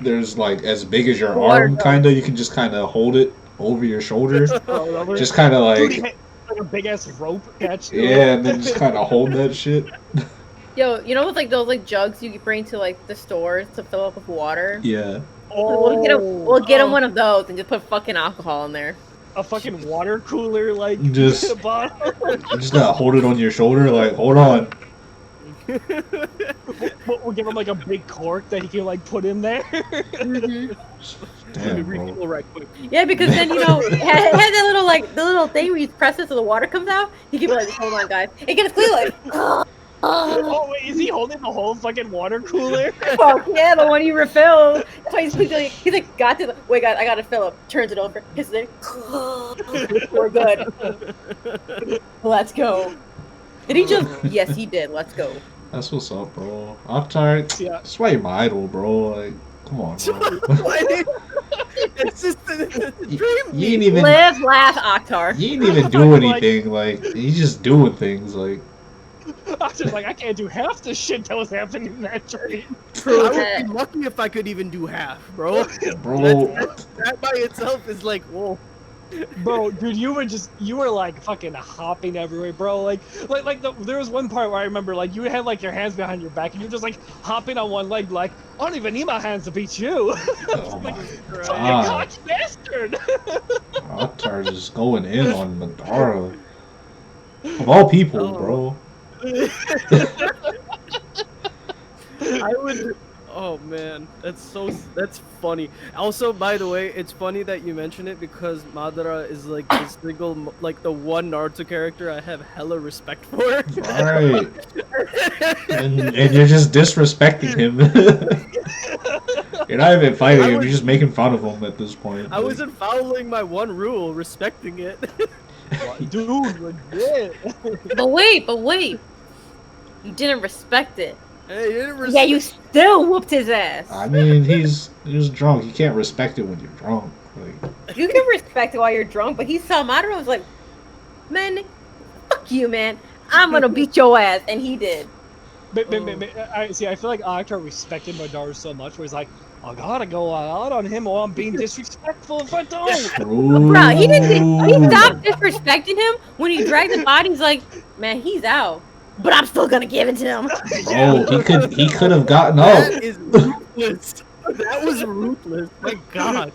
there's like as big as your Water arm, gun. kinda. You can just kind of hold it over your shoulder. Just kind of Dude, he like, had, like a big ass rope attached to yeah, it. and then just kind of hold that shit. Yo, you know with like those like jugs you bring to like the stores to fill up with water? Yeah. We'll get him one of those and just put fucking alcohol in there. A fucking water cooler, like Just- the bottom. You just gotta hold it on your shoulder. Like, hold on. We'll give him like a big cork that he can like put in there. Let me Damn, bro. refill right quick. Yeah, because then you know it has that little like the little thing where you press it so the water comes out. You can be like, hold on, guys. It gets clear like. Oh wait, is he holding the whole fucking water cooler? Fuck yeah, the one you refill. That's why he's like, got to the wait, guys, I gotta fill up. Turns it over, kisses it. We're good. Let's go. Did he just? Yes, he did. Let's go. That's what's up, bro. Octar, Yeah. that's why you're my idol, bro. Like, come on, bro. It's just the You dream. ain't even, Live, laugh, Octar. you ain't even do anything. Like, he's just doing things. Like, I was just like, I can't do half the shit that was happening in that dream. Bro, I would be lucky if I could even do half, bro. bro, That by itself is like, whoa. Bro, dude, you were like fucking hopping everywhere, bro. There was one part where I remember like you had like your hands behind your back and you're just like hopping on one leg, like I don't even need my hands to beat you. oh my You god. cocky bastard. Octar just going in on Madara. Of all people, bro. I would. Oh man, that's funny. Also, by the way, it's funny that you mention it because Madara is like the single, like the one Naruto character I have hella respect for. Right. And you're just disrespecting him. You're not even fighting him, you're just making fun of him at this point. I wasn't following my one rule, respecting it. Dude, legit. But wait. You didn't respect it. Hey, you didn't Yeah, you still whooped his ass. I mean, he's drunk. You can't respect it when you're drunk. Like, You can respect it while you're drunk, but he saw Madara was like, man, fuck you, man. I'm gonna beat your ass, and he did. But I feel like Octar respected Madara so much where he's like, I gotta go out on him or I'm being disrespectful if I don't. Bro, he stopped disrespecting him when he dragged the body. He's like, man, he's out, but I'm still gonna give it to him. Bro, he could have gotten That up. is ruthless. That was ruthless. My God.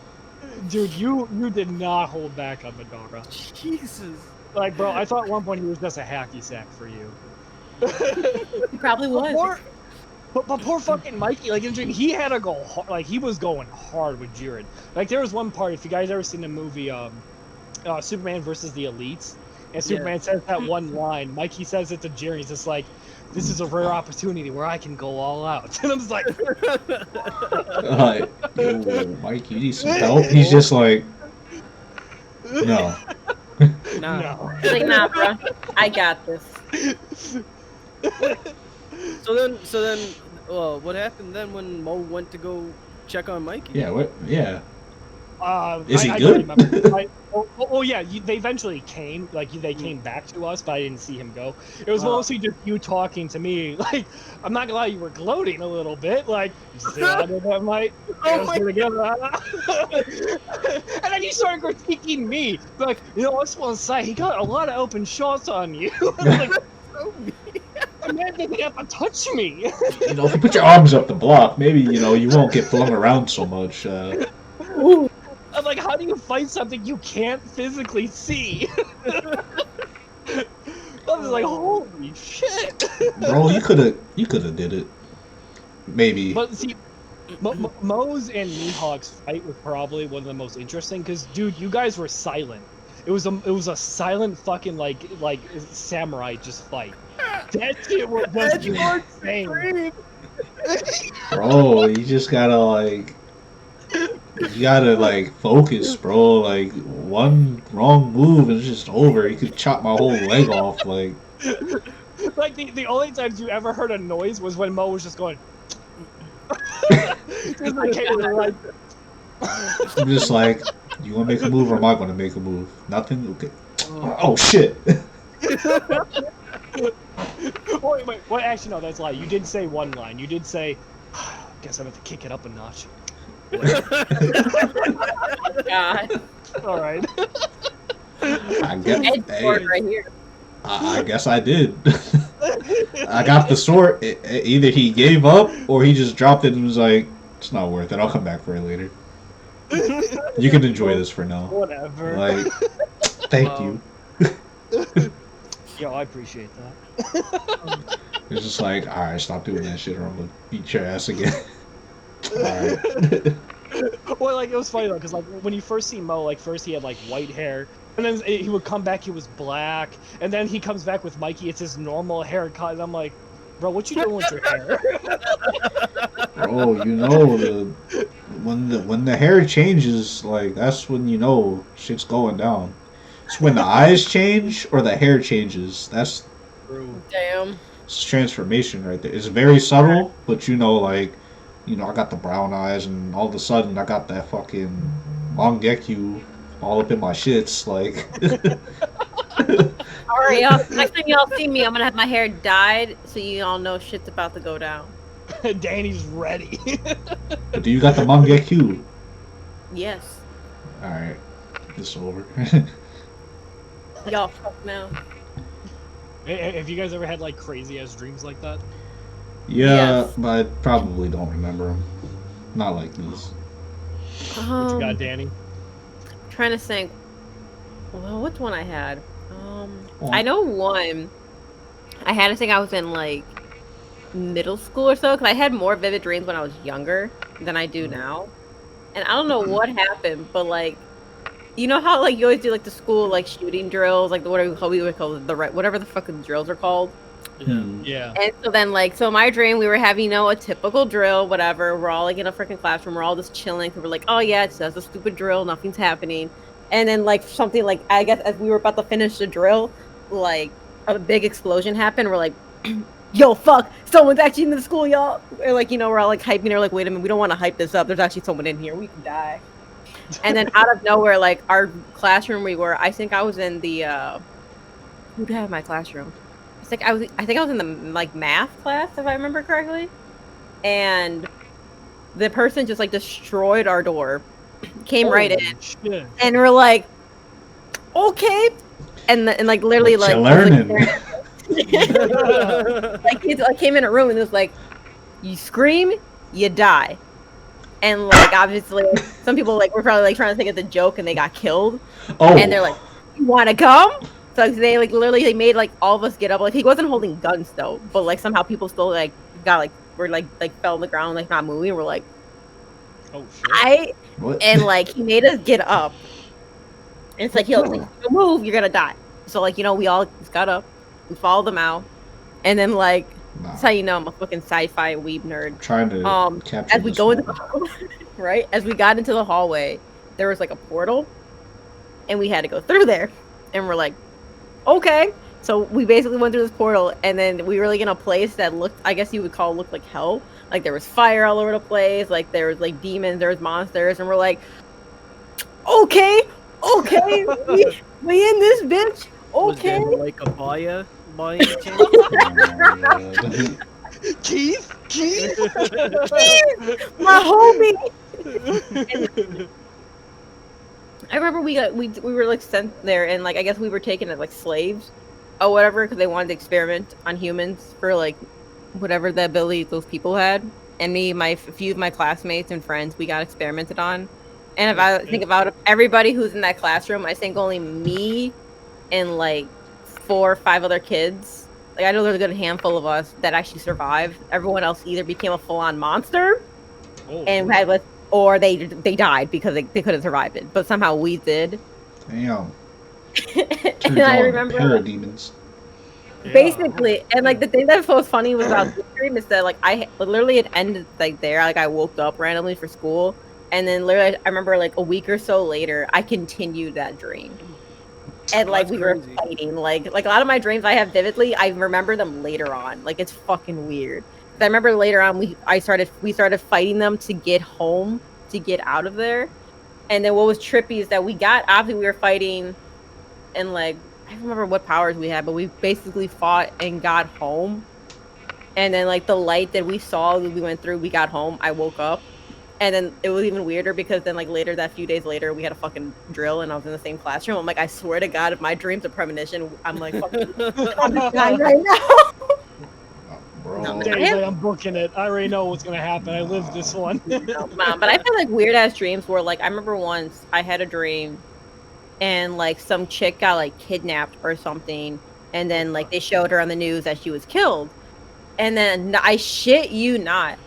Dude, you did not hold back on Madara. Jesus. Like, bro, I thought at one point he was just a hacky sack for you. He probably was. But poor fucking Mikey, like, he had to go hard, like, he was going hard with Jiren. Like, there was one part, if you guys ever seen the movie, Superman versus the Elites, and Superman says that one line, Mikey says it to Jiren, he's just like, this is a rare opportunity where I can go all out. And I'm just like... Yo, Mike, you need some help? He's just like... No. No. He's like, nah, bro. I got this. So then, what happened then when Mo went to go check on Mikey? Yeah, what? Yeah. Is Is he good? Yeah, they eventually came. Like, they came back to us, but I didn't see him go. It was mostly just you talking to me. Like, I'm not gonna lie, you were gloating a little bit. Like, that might. Oh my And then you started critiquing me. Like, you know, I just want to say, he got a lot of open shots on you. Like, the man didn't have to touch me. You know, if you put your arms up the block, maybe, you know, you won't get flung around so much. I'm like, how do you fight something you can't physically see? I was like, holy shit. Bro, you coulda did it. Maybe. But see, Moe's and Mihawk's fight was probably one of the most interesting, because, dude, you guys were silent. It was a silent fucking, like samurai just fight. That shit was insane. Bro, you just gotta, like... You gotta, like, focus, bro. Like, one wrong move and it's just over. You could chop my whole leg off, like... Like, the only times you ever heard a noise was when Mo was just going... I'm just like, you wanna make a move or am I gonna make a move? Nothing? Okay. Oh, shit! Wait, well, actually, no, that's a lie. You did say one line. You did say, guess I'm going to kick it up a notch. God. Alright. I guess, Edge sword right here. I guess I did. I got the sword. Either he gave up or he just dropped it and was like, it's not worth it. I'll come back for it later. You can enjoy this for now. Whatever. Like, thank you. Yo, I appreciate that. It's just like, alright, stop doing that shit or I'm gonna beat your ass again. Alright. Well, like, it was funny though, because like when you first see Mo, like first he had like white hair, and then he would come back, he was black, and then he comes back with Mikey, it's his normal haircut, and I'm like, bro, what you doing with your hair? Bro, you know, when the hair changes, like, that's when you know shit's going down. It's when the eyes change or the hair changes. That's Damn. it's transformation right there. It's very subtle, but you know, like, you know, I got the brown eyes, and all of a sudden I got that fucking Mangekyu all up in my shits, like. Alright, y'all. Next time y'all see me, I'm gonna have my hair dyed so you all know shit's about to go down. Danny's ready. But do you got the Mangekyu? Yes. Alright, it's over. Y'all fuck now. Have you guys ever had like crazy ass dreams like that? Yeah, Yes. but I probably don't remember them. Not like these. What you got, Danny? Trying to think. Well, which one I had? I know one. I had to think I was in like middle school or so, because I had more vivid dreams when I was younger than I do now. And I don't know what happened, but like, you know how like you always do like the school like shooting drills, like whatever we would call it, whatever the fucking drills are called. Yeah. And so then, like, so my dream, we were having, you know, a typical drill, whatever. We're all, like, in a freaking classroom. We're all just chilling. Cause we're like, oh, yeah, it's just a stupid drill. Nothing's happening. And then, like, something, like, I guess as we were about to finish the drill, like, a big explosion happened. We're like, yo, fuck. Someone's actually in the school, y'all. Or, like, you know, we're all, like, hyping. We're like, wait a minute. We don't want to hype this up. There's actually someone in here. We can die. And then out of nowhere, like, our classroom we were, I think I was in the, who did I have in my classroom? I think I was in the like math class, if I remember correctly, and the person just like destroyed our door, came right in, Shit. and we're like, okay, and like literally What like, you learning? like he like, came in a room and it was like, you scream, you die. and like obviously some people like were probably like trying to think it's a joke, and they got killed. Oh. And they're like, "You want to come?" So they like literally they made like all of us get up. Like he wasn't holding guns though, but like somehow people still like got like were like fell on the ground like not moving. We're like, Oh shit. What? and like he made us get up. And it's like, yo, like, don't move, you're gonna die. So like, you know, we all just got up, we followed them out, and then like that's how you know I'm a fucking sci-fi weeb nerd. Trying to capture As we this go into moment. right, as we got into the hallway, there was like a portal, and we had to go through there, and we're like, okay. So we basically went through this portal, and then we were like in a place that looked, I guess you would call, looked like hell. Like there was fire all over the place, like there was like demons, there was monsters, and we're like, okay, we in this bitch, okay. Was there like a Baya? By any chance? Keith? My homie. I remember we were like sent there, and like I guess we were taken as like slaves or whatever because they wanted to experiment on humans for like whatever the ability those people had. And me, a few of my classmates and friends, we got experimented on. And if I think about everybody who's in that classroom, I think only me and like 4 or 5 other kids. Like I know there's a good handful of us that actually survived. Everyone else either became a full-on monster, and had or they died because they couldn't survive it. But somehow we did. Damn. And I remember parademons. basically, and like the thing that was funny was about this dream is that like I literally it ended like there. Like I woke up randomly for school, and then literally I remember like a week or so later I continued that dream. And like we were fighting, like a lot of my dreams I have vividly, I remember them later on. Like it's fucking weird. I remember later on we started fighting them to get home, to get out of there. And then what was trippy is that we were fighting, and like I don't remember what powers we had, but we basically fought and got home. And then like the light that we saw that we went through, we got home. I woke up. And then it was even weirder because then like later, that few days later, we had a fucking drill and I was in the same classroom. I'm like, I swear to God, if my dream's a premonition, I'm like, fucking I'm dying right now. Bro. No, I'm booking it. I already know what's gonna happen. I lived this one. No, Mom, but I've had like weird ass dreams where like I remember once I had a dream and like some chick got like kidnapped or something, and then like they showed her on the news that she was killed. And then I shit you not,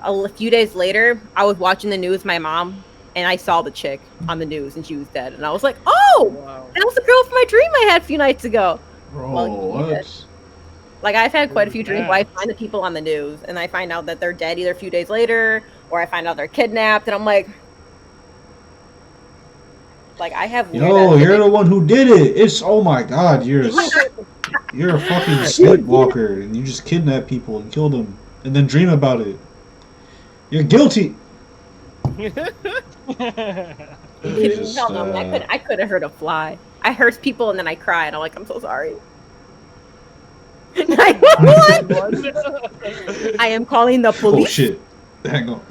a few days later, I was watching the news with my mom, and I saw the chick on the news, and she was dead. And I was like, "Oh, wow. That was the girl from my dream I had a few nights ago." Bro, well, what? Like I've had quite a few dreams where I find the people on the news, and I find out that they're dead either a few days later, or I find out they're kidnapped, and I'm like I have. Yo, you're the one who did it. It's oh my God, you're a fucking sleepwalker, and you just kidnap people and kill them, and then dream about it. You're guilty. Jesus, I could have heard a fly. I heard people and then I cried. I'm like, I'm so sorry. 911. I am calling the police. Oh shit! Hang on.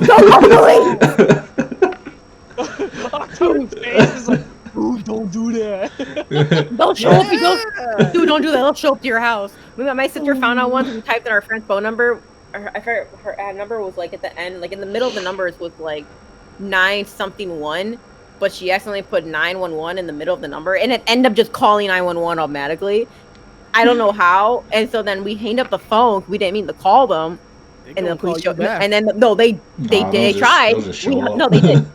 October's face is like, dude, don't do that. Don't show up. Dude, don't do that. They'll show up to your house. My sister found out once. We typed in our friend's phone number. I forgot her number was like at the end, like in the middle of the numbers was like 9-something-1, but she accidentally put 911 in the middle of the number, and it ended up just calling 911 automatically. I don't know how, and so then we hanged up the phone. We didn't mean to call them, and then the police showed. And then they tried. No, they did.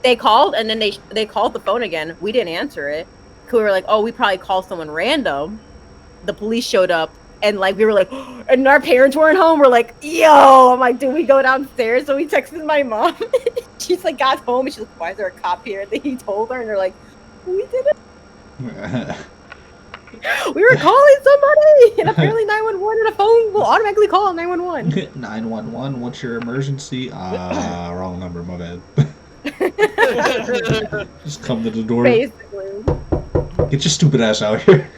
They called, and then they called the phone again. We didn't answer it. We were like, oh, we probably called someone random. The police showed up. And like we were like, and our parents weren't home. We're like, yo, I'm like, do we go downstairs? So we texted my mom. She's like, got home, and she's like, why is there a cop here? And then he told her, and they're like, we did it. We were calling somebody, and apparently 911 and a phone will automatically call 911. 911. What's your emergency? Wrong number. My bad. Just come to the door. Basically. Get your stupid ass out here.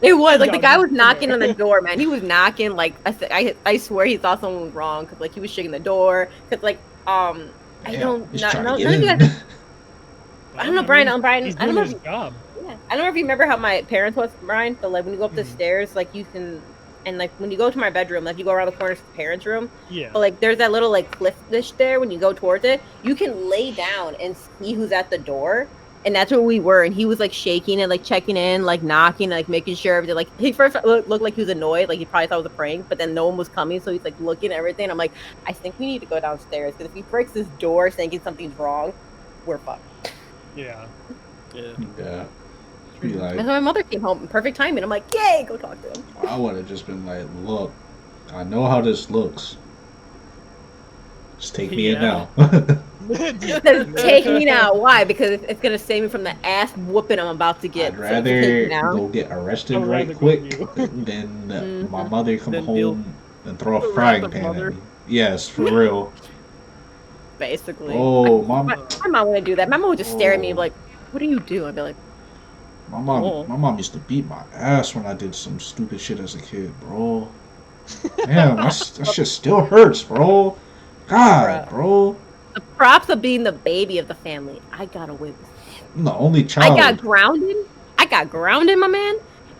It was like the guy was knocking on the door, man. He was knocking like I swear he thought someone was wrong because like he was shaking the door because like I don't know Brian. He's I don't know. his job. Yeah, I don't know if you remember how my parents was, Brian. But like when you go up the stairs, like you can and like when you go to my bedroom, like you go around the corner to the parents' room, Yeah. but like there's that little like cliff dish there. When you go towards it, you can lay down and see who's at the door, and that's where we were. And he was like shaking and like checking in, like knocking, like making sure everything. Like he first looked like he was annoyed, like he probably thought it was a prank, but then no one was coming, so he's like looking at everything. I'm like, I think we need to go downstairs because if he breaks this door thinking something's wrong, we're fucked. Yeah. Yeah. Be like, And so my mother came home, perfect timing. I'm like, yay, go talk to him. I would have just been like, look, I know how this looks. Just take me in now. Take me now. Why? Because it's gonna save me from the ass whooping I'm about to get. I'd So rather take me now. go get arrested I'd right rather go quick with than my mother come Then home and throw the a frying wrath of pan mother. at me. Yes, for real. Basically. Oh, my mom. mom wouldn't do that. My mom would just stare at me Oh. like, "What do you do?" I'd be like, My mom, Oh. my mom used to beat my ass when I did some stupid shit as a kid, bro. Damn, that shit still hurts, bro. God, bro. "The props of being the baby of the family. I got away with it. I'm the only child. I got grounded, my man."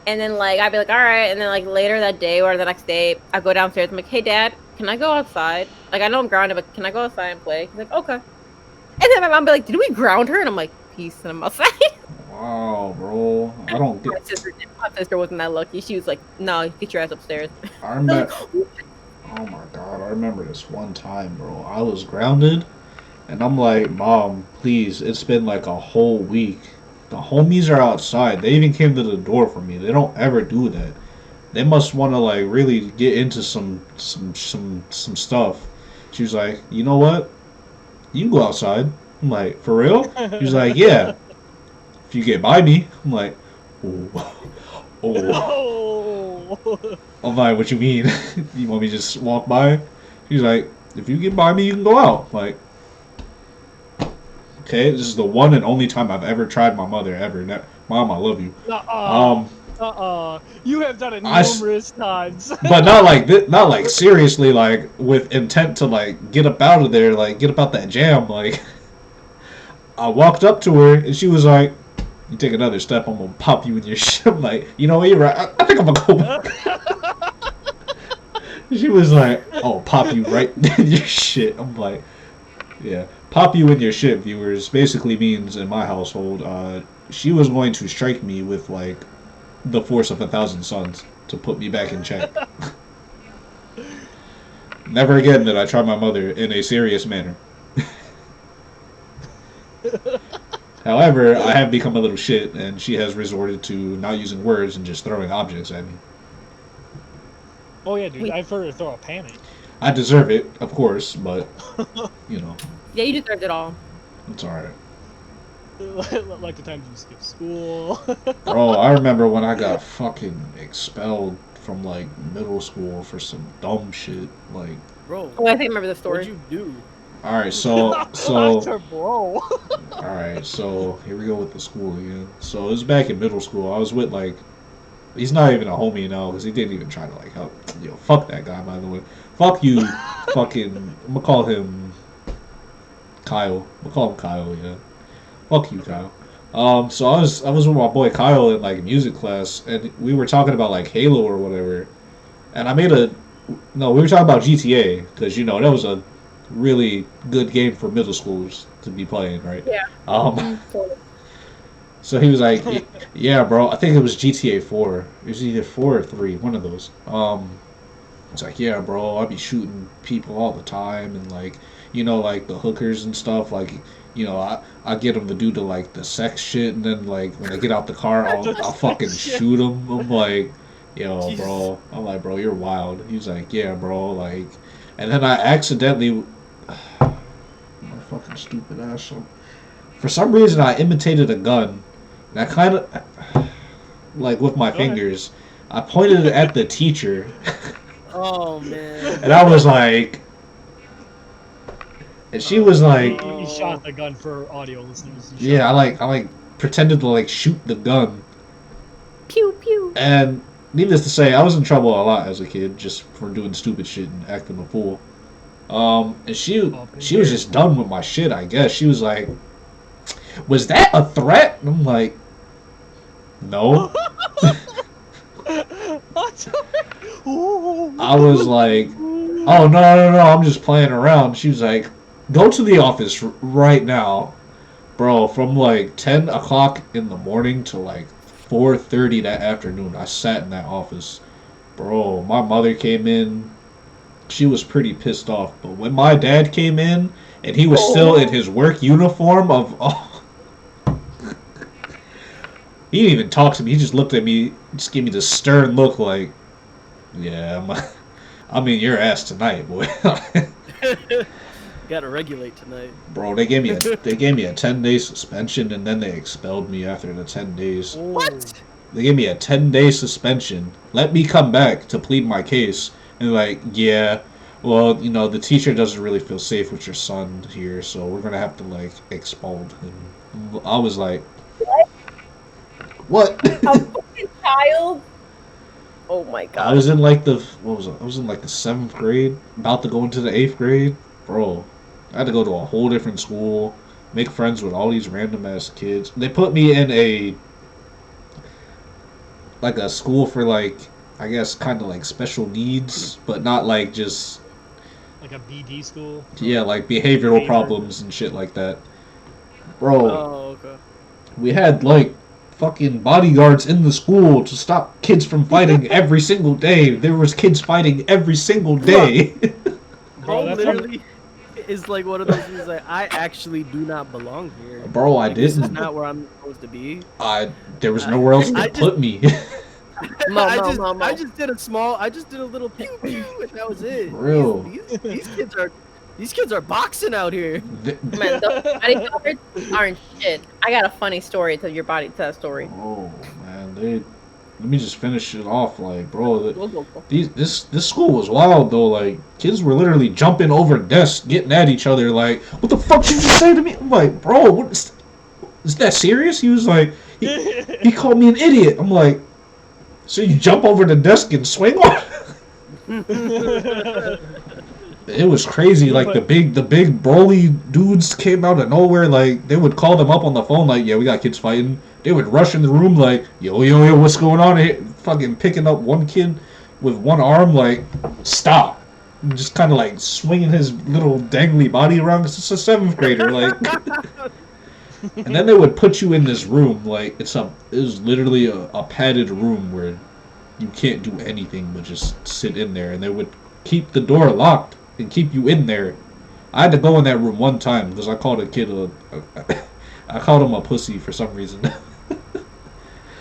And then like I'd be like, "All right." And then like later that day or the next day, I go downstairs. I'm like, "Hey, Dad, can I go outside? Like I know I'm grounded, but can I go outside and play?" He's like, "Okay." And then my mom be like, "Did we ground her?" And I'm like, "Peace." And I'm outside. Wow, bro. I don't My get. sister wasn't that lucky. She was like, "No, get your ass upstairs." I remember. Oh my god, I remember this one time, bro. I was grounded, and I'm like, Mom, please. It's been like a whole week. The homies are outside. They even came to the door for me. They don't ever do that. They must want to like really get into some stuff. She was like, you know what? You can go outside. I'm like, for real? She's like, yeah. If you get by me, I'm like, oh, oh. Oh. I'm like, what you mean? You want me to just walk by? She's like, if you get by me, you can go out. I'm like, okay, this is the one and only time I've ever tried my mother ever. Mom, I love you. You have done it I s- numerous times. But not like not like seriously, like with intent to like get up out of there, like get up out that jam. Like, I walked up to her and she was like, "You take another step, I'm gonna pop you in your shit." I'm like, you know what, you're right. I think I'm gonna go back. She was like, "Oh, pop you right in your shit." I'm like, yeah, pop you in your shit, viewers. Basically means in my household, she was going to strike me with like the force of 1,000 suns to put me back in check. Never again did I try my mother in a serious manner. However, I have become a little shit, and she has resorted to not using words and just throwing objects at me. Oh yeah, dude. I've heard her throw a pan at you. I deserve it, of course, but you know, Yeah, you deserved it all. it's alright. Like the times you skipped school. Bro, I remember when I got fucking expelled from like middle school for some dumb shit. Like, Bro, Oh, I think I remember the what'd story. you do? alright, so bro. alright, so here we go with the school again. So it was back in middle school. I was with like, he's not even a homie now because he didn't even try to like help. Yo, fuck that guy, by the way. Fuck you, fucking. I'm gonna call him Kyle. We'll call him Kyle, yeah. Fuck you, Kyle. So I was with my boy Kyle in like music class, and we were talking about like Halo or whatever, and we were talking about GTA because you know that was a really good game for middle schoolers to be playing, right? Yeah. So he was like, "Yeah, bro, I think it was GTA 4. It was either 4 or 3, one of those." It's like, "Yeah, bro, I be shooting people all the time, and like, you know, like the hookers and stuff. Like, you know, I get them to do the like the sex shit, and then like when they get out the car, I'll fucking shoot them." I'm like, "Yo, Jesus. bro," I'm like, "Bro, you're wild." He's like, "Yeah, bro, like," and then I accidentally, my fucking stupid ass. For some reason, I imitated a gun. And I kind of, like with my fingers, I pointed it at the teacher. Oh man. And I was like, and she was like, You shot the gun for audio listeners. yeah, I like pretended to like shoot the gun. Pew pew. And needless to say, I was in trouble a lot as a kid just for doing stupid shit and acting a fool. And she was just done with my shit, I guess. She was like, "Was that a threat?" And I'm like, "No." I was like, oh, no, I'm just playing around. She was like, go to the office right now. Bro, from like 10 o'clock in the morning to like 4:30 that afternoon, I sat in that office. Bro, my mother came in. She was pretty pissed off. But when my dad came in, and he was still in his work uniform of... Oh, he didn't even talk to me. He just looked at me, just gave me this stern look like, yeah, I'm in your ass tonight, boy. Gotta regulate tonight. Bro, they gave me a 10-day suspension, and then they expelled me after the 10 days. What? They gave me a 10-day suspension. Let me come back to plead my case. And like, yeah, well, you know, the teacher doesn't really feel safe with your son here, so we're gonna have to like expel him. I was like, what? A fucking child. Oh my god. I was in like the I was in like the 7th grade, about to go into the 8th grade, bro. I had to go to a whole different school, make friends with all these random ass kids. They put me in a school for like, I guess kind of like special needs, but not like just like a BD school. Yeah, like behavioral problems and shit like that. Bro, Oh, okay. we had like fucking bodyguards in the school to stop kids from fighting every single day. There was kids fighting every single day. Bro, that's literally is like one of those things like, I actually do not belong here. Bro, I Like, this is didn't. not where I'm supposed to be. There was nowhere else I to just- put me. I just did a little pew pew, and that was it. Real. These kids are boxing out here. Man, those bodyguards aren't shit. I got a funny story to that story. Oh man, let me just finish it off, like, bro. Go. This school was wild though. Like, kids were literally jumping over desks, getting at each other. Like, what the fuck did you just say to me? I'm like, bro, what is that serious? He was like, he called me an idiot. I'm like, so you jump over the desk and swing on? It was crazy. Like the big broly dudes came out of nowhere. Like, they would call them up on the phone. Like, yeah, we got kids fighting. They would rush in the room. Like, yo, what's going on here? Fucking picking up one kid with one arm. Like, stop. And just kind of like swinging his little dangly body around. It's just a 7th grader. Like, and then they would put you in this room. Like, it was literally a padded room where you can't do anything but just sit in there. And they would keep the door locked and keep you in there. I had to go in that room one time because I called a kid I called him a pussy for some reason.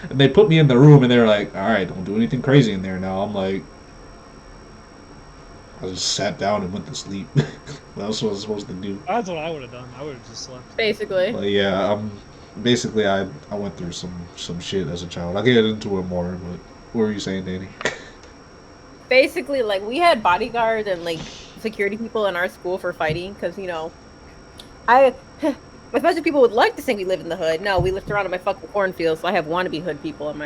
And they put me in the room and they're like, alright, don't do anything crazy in there now. I'm like, I just sat down and went to sleep. That's what I was supposed to do. That's what I would have done. I would have just slept. Basically. But yeah, basically I went through some shit as a child. I'll get into it more, but what were you saying, Danny? Basically, like, we had bodyguards and like security people in our school for fighting because, you know, as much as people would like to think we live in the hood, no, we lived around in my fucking cornfield, so I have wannabe hood people in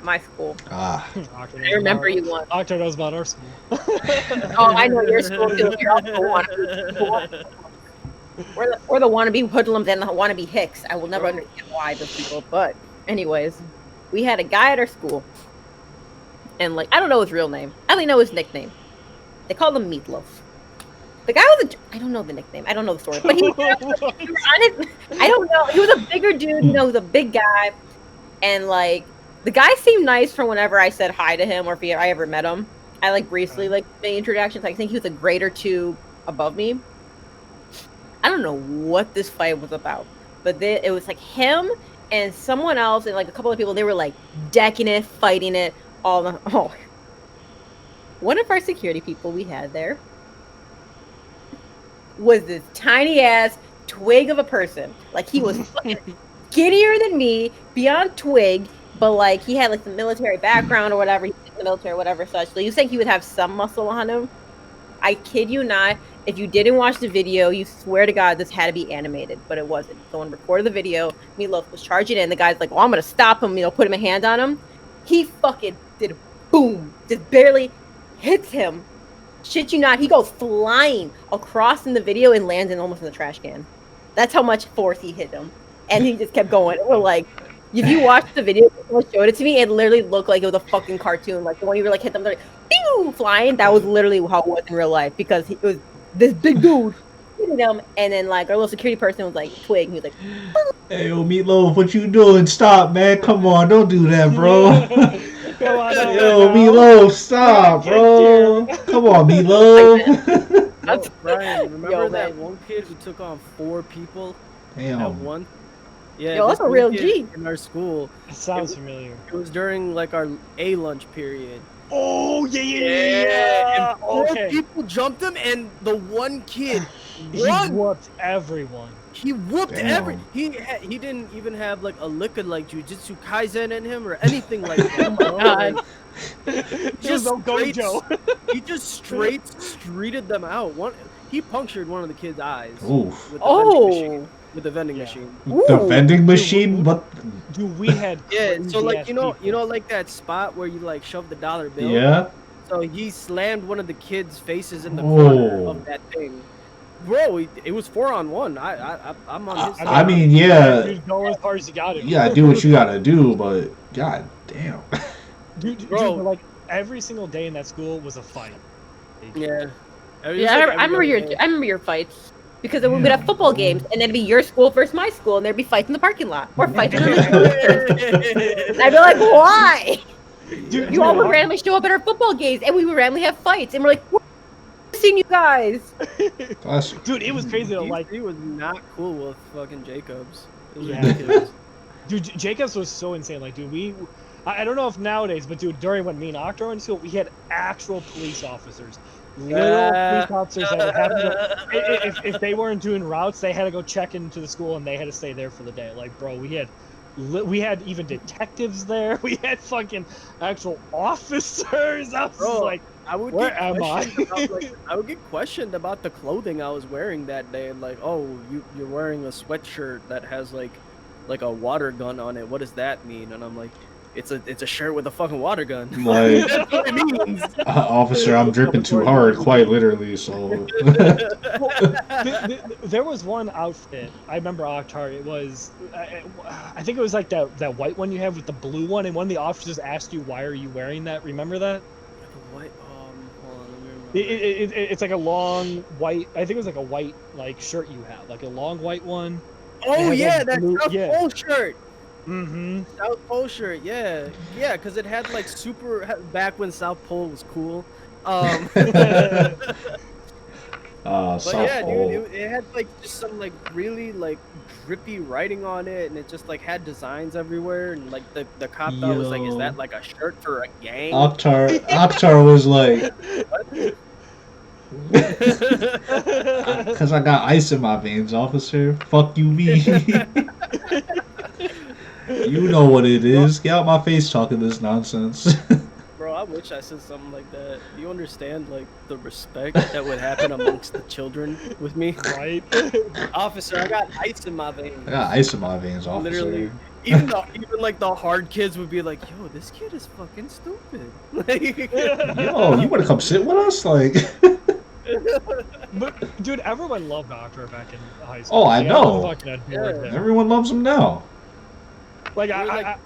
my school. Ah. I remember you once. Doctor knows about our school. Oh, I know your school too. You're also wannabe people. We're the wannabe hoodlums and the wannabe hicks. I will never understand why those people, but anyways, we had a guy at our school, and like, I don't know his real name. I only know his nickname. They called him Meatloaf. The guy was I don't know the nickname. I don't know the story, but he was on his, I don't know. He was a bigger dude. You know, he was a big guy, and like, the guy seemed nice from whenever I said hi to him or if I ever met him. I like briefly like made introductions. I think he was a grade or two above me. I don't know what this fight was about, but it was like him and someone else and like a couple of people. They were like decking it, fighting it. One of our security people we had there was this tiny ass twig of a person. Like, he was fucking skinnier than me, beyond twig, but like he had like the military background or whatever. He was in the military or whatever such. So you think he would have some muscle on him? I kid you not. If you didn't watch the video, you swear to God this had to be animated, but it wasn't. Someone recorded the video. Meatloaf was charging in. The guy's like, "Oh, I'm gonna stop him. You know, put him a hand on him." He fucking did a boom, just barely hits him. Shit you not, he goes flying across in the video and lands almost in the trash can. That's how much force he hit him, and he just kept going. We're like, If you watch the video, someone showed it to me. It literally looked like it was a fucking cartoon. Like the one you were like hit them, they're like, pew, flying. That was literally how it was in real life because it was this big dude hitting them, and then like our little security person was like twig. And he was like, Hey, yo, Meatloaf, what you doing? Stop, man. Come on, don't do that, bro. Come on, Yo, Meatloaf, stop, bro. Come on, Meatloaf. That's Brian, remember Yo, that man. one kid who took on 4 people at Damn. once? Yeah, Yo, this that's a one real kid G. in our school. It sounds familiar. It was during like our A lunch period. Oh yeah. And 4 Okay. people jumped him, and the one kid He won. whooped everyone. He whooped Damn. he didn't even have like a lick of like Jujutsu Kaisen in him or anything like that. God. Just no straight- gojo. He just straight streeted them out. He punctured one of the kid's eyes Oof. with the vending machine. Oh, With the vending Yeah. machine. The Ooh. vending machine? What? Dude, we had Yeah, so like crazy-ass you people. know like that spot where you like shove the dollar bill. Yeah? So he slammed one of the kids' faces in the Oh. corner of that thing. Bro, it was 4-on-1. I'm on his side. I mean, yeah. Dude, go as hard as you got it. You gotta do what you gotta do, but god damn. Dude, Bro. but, like every single day in that school was a fight. Yeah. yeah. I remember your fights because we would have football games, and it'd be your school versus my school, and there'd be fights in the parking lot or fights in the And I'd be like, why? Dude, You all would randomly show up at our football games, and we would randomly have fights, and we're like, we're seeing you guys. That's Dude, it was crazy though. Like, he was not cool with fucking Jacobs. It was Yeah. ridiculous. dude, Jacobs was so insane. Like, dude, I don't know if nowadays, but dude, during when me and Octo were in school, we had actual police officers. Literal police officers that would have to go, if they weren't doing routes, they had to go check into the school and they had to stay there for the day. Like, bro, we had even detectives there. We had fucking actual officers. I was Bro, like, I would where get am I? questioned about, like, I would get questioned about the clothing I was wearing that day, and like, oh, you're wearing a sweatshirt that has like a water gun on it. What does that mean? And I'm like, it's a shirt with a fucking water gun. like, That's what it means. officer, I'm dripping too hard, quite literally, so. There was one outfit I remember, Octar. It was, I think it was like that white one you have with the blue one, and one of the officers asked you, "Why are you wearing that?" Remember that? What? Hold on, let me remember. It's like a long white. I think it was like a white like shirt you have, like a long white one. Oh It yeah, had, like, that blue- South yeah. Pole shirt. Mm-hmm. South Pole shirt, yeah, because it had like back when South Pole was cool. But South yeah, Pole. dude, it had like just some like really like drippy writing on it, and it just like had designs everywhere, and like the cop thought was like, is Yo. that like a shirt for a gang? Octar was like, because I got ice in my veins, officer. Fuck you, me. You know what it is. Get out my face talking this nonsense. Bro, I wish I said something like that. Do you understand like the respect that would happen amongst the children with me? Right. Officer, I got ice in my veins. I got ice in my veins, officer. Literally. Even like the hard kids would be like, yo, this kid is fucking stupid. Like, Yo, you wanna come sit with us? Like, But dude, everyone loved Octar back in high school. Oh, I Like, know. everyone fucking adored him. everyone loves him now. Like, There was,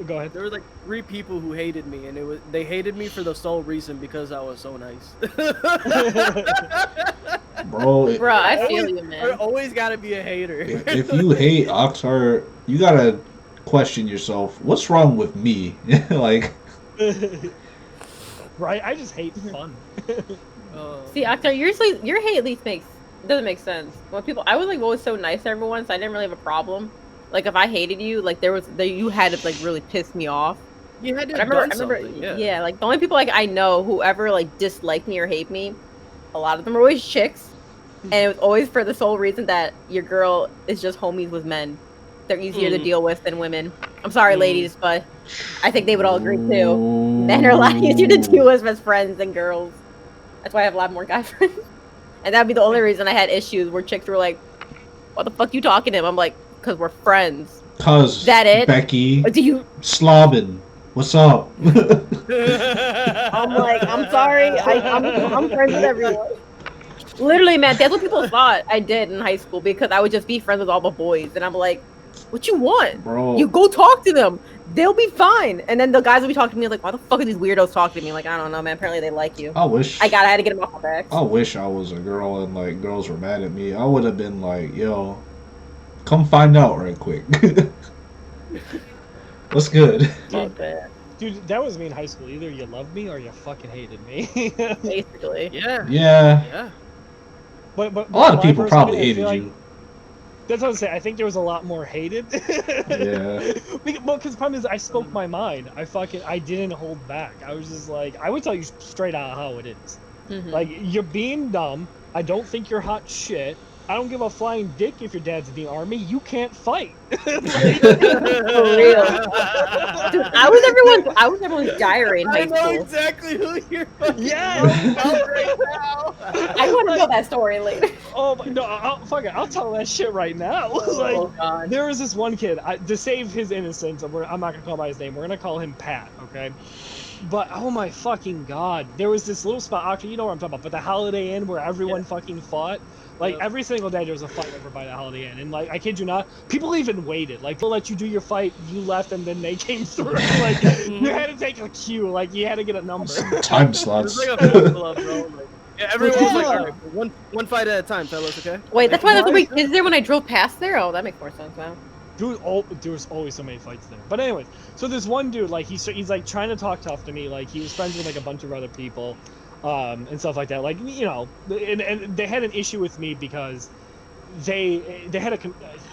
go ahead. there were like 3 people who hated me, and they hated me for the sole reason because I was so nice. Bro, Bro, I feel Always- you, There man. always gotta be a hater. if you hate Octar, you gotta question yourself. What's wrong with me? Like, Right? I just hate fun. See, Octar, your hate at least doesn't make sense. When I was like always so nice to everyone, so I didn't really have a problem. Like if I hated you, like you had to like really piss me off. You had to But I remember, yeah, like the only people like I know who ever like disliked me or hate me, a lot of them are always chicks, and it was always for the sole reason that your girl is just homies with men. They're easier to deal with than women. I'm sorry, ladies, but I think they would all agree too. Men are a lot easier to deal with as friends than girls. That's why I have a lot more guy friends. And that'd be the only reason I had issues where chicks were like, "What the fuck you talking to him?" I'm like, "Cause we're friends." cuz That it? Becky, Do you? slobbing. What's up? I'm like, I'm sorry. I'm friends with everyone. Literally, man, that's what people thought I did in high school because I would just be friends with all the boys, and I'm like, What you want? Bro. You go talk to them. They'll be fine. And then the guys will be talking to me like, why the fuck are these weirdos talking to me? Like, I don't know, man. Apparently they like you. I wish. I had to get them off my back. I wish I was a girl and like girls were mad at me. I would have been like, yo, come find out right quick. What's good? Dude, that was me in high school. Either you loved me or you fucking hated me. Basically. Yeah. Yeah. But A lot of people probably I hated feel like- you. That's what I'm saying. I think there was a lot more hated. Yeah. Well, because the problem is I spoke my mind. I didn't hold back. I was just like, I would tell you straight out how it is. Mhm. Like, you're being dumb. I don't think you're hot shit. I don't give a flying dick if your dad's in the army. You can't fight. For real. Dude, I was everyone's diary in I high know school. exactly who you're fucking Yeah. talking about right now. I want to know that story later. Oh my, no! I'll tell that shit right now. Like, Oh god. there was this one kid. To save his innocence, I'm not gonna call by his name. We're gonna call him Pat, okay? But oh my fucking god, there was this little spot. Actually, you know what I'm talking about. But the Holiday Inn where everyone fucking fought. Like every single day there was a fight over by the Holiday Inn, and like I kid you not, people even waited. Like they'll let you do your fight, you left, and then they came through. Like you had to take a queue. Like you had to get a number. Time It slots. was like a film club, bro. Like, yeah, everyone was like, Yeah. all right, one fight at a time, fellas, okay? Wait, that's why there's so many kids there when I drove past there? Oh, that makes more sense now. Dude, there was always so many fights there. But anyways, so this one dude, like he's like trying to talk tough to me. Like he was friends with like a bunch of other people, and stuff like that. Like you know, and they had an issue with me because they had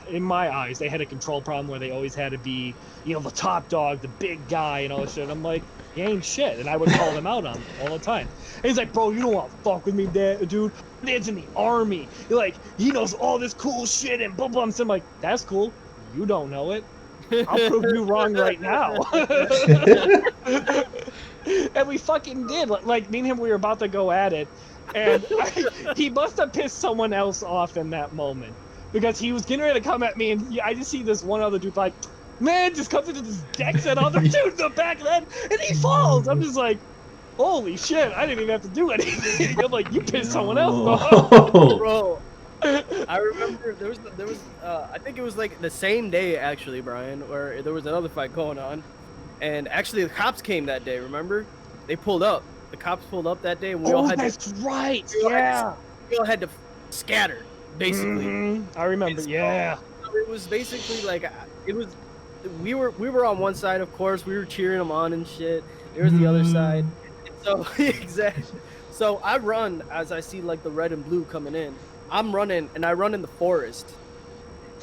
in my eyes they had a control problem where they always had to be, you know, the top dog, the big guy, and all this shit. And I'm like, you ain't shit, and I would call them out on it all the time. And he's like, bro, you don't want to fuck with me, dude. Dad's in the army. You're like, he knows all this cool shit and blah blah. So I'm like, that's cool. You don't know it. I'll prove you wrong right now. And we fucking did. Like me and him, we were about to go at it, and he must have pissed someone else off in that moment because he was getting ready to come at me, and I just see this one other dude like, man, just comes into this decks and other dude in the back of that, and he falls. I'm just like, holy shit! I didn't even have to do anything. I'm like, you pissed someone else off. Bro, I remember there was I think it was like the same day actually, Brian, where there was another fight going on, and actually the cops came that day. Remember, they pulled up. The cops pulled up that day, and we all had that's right. we all had Yeah. we all had to scatter basically. I remember. And so- Yeah. So it was basically like it was. We were on one side, of course. We were cheering them on and shit. There was the other side. And so exactly. So I run as I see like the red and blue coming in. I'm running, and I run in the forest.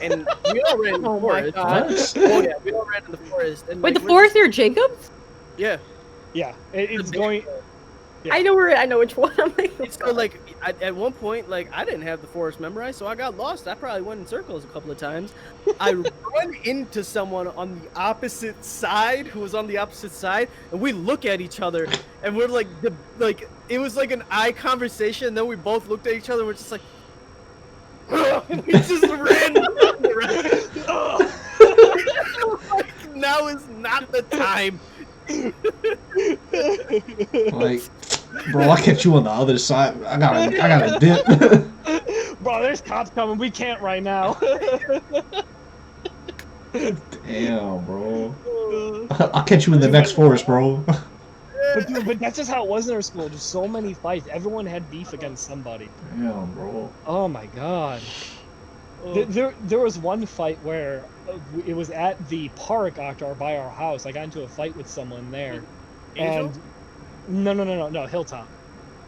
And we all ran in the Oh my forest. god. Oh yeah, we all ran in the forest. And Wait, like, the forest near Jacobs? Yeah. Yeah. It's The going. big- Yeah. I know which one. I'm like, So like at one point, like I didn't have the forest memorized, so I got lost. I probably went in circles a couple of times. I run into someone on the opposite side who was on the opposite side, and we look at each other, and we're like it was like an eye conversation. And then we both looked at each other, and we're just like, we just ran. Like, now is not the time. Like, bro, I catch you on the other side. I gotta dip. Bro, there's cops coming. We can't right now. Damn, bro. I'll catch you in the next forest, bro. But dude, but that's just how it was in our school. Just so many fights. Everyone had beef against somebody. Damn, bro. Oh my god. There was one fight where it was at the park Octar by our house. I got into a fight with someone there. Angel? And no, Hilltop.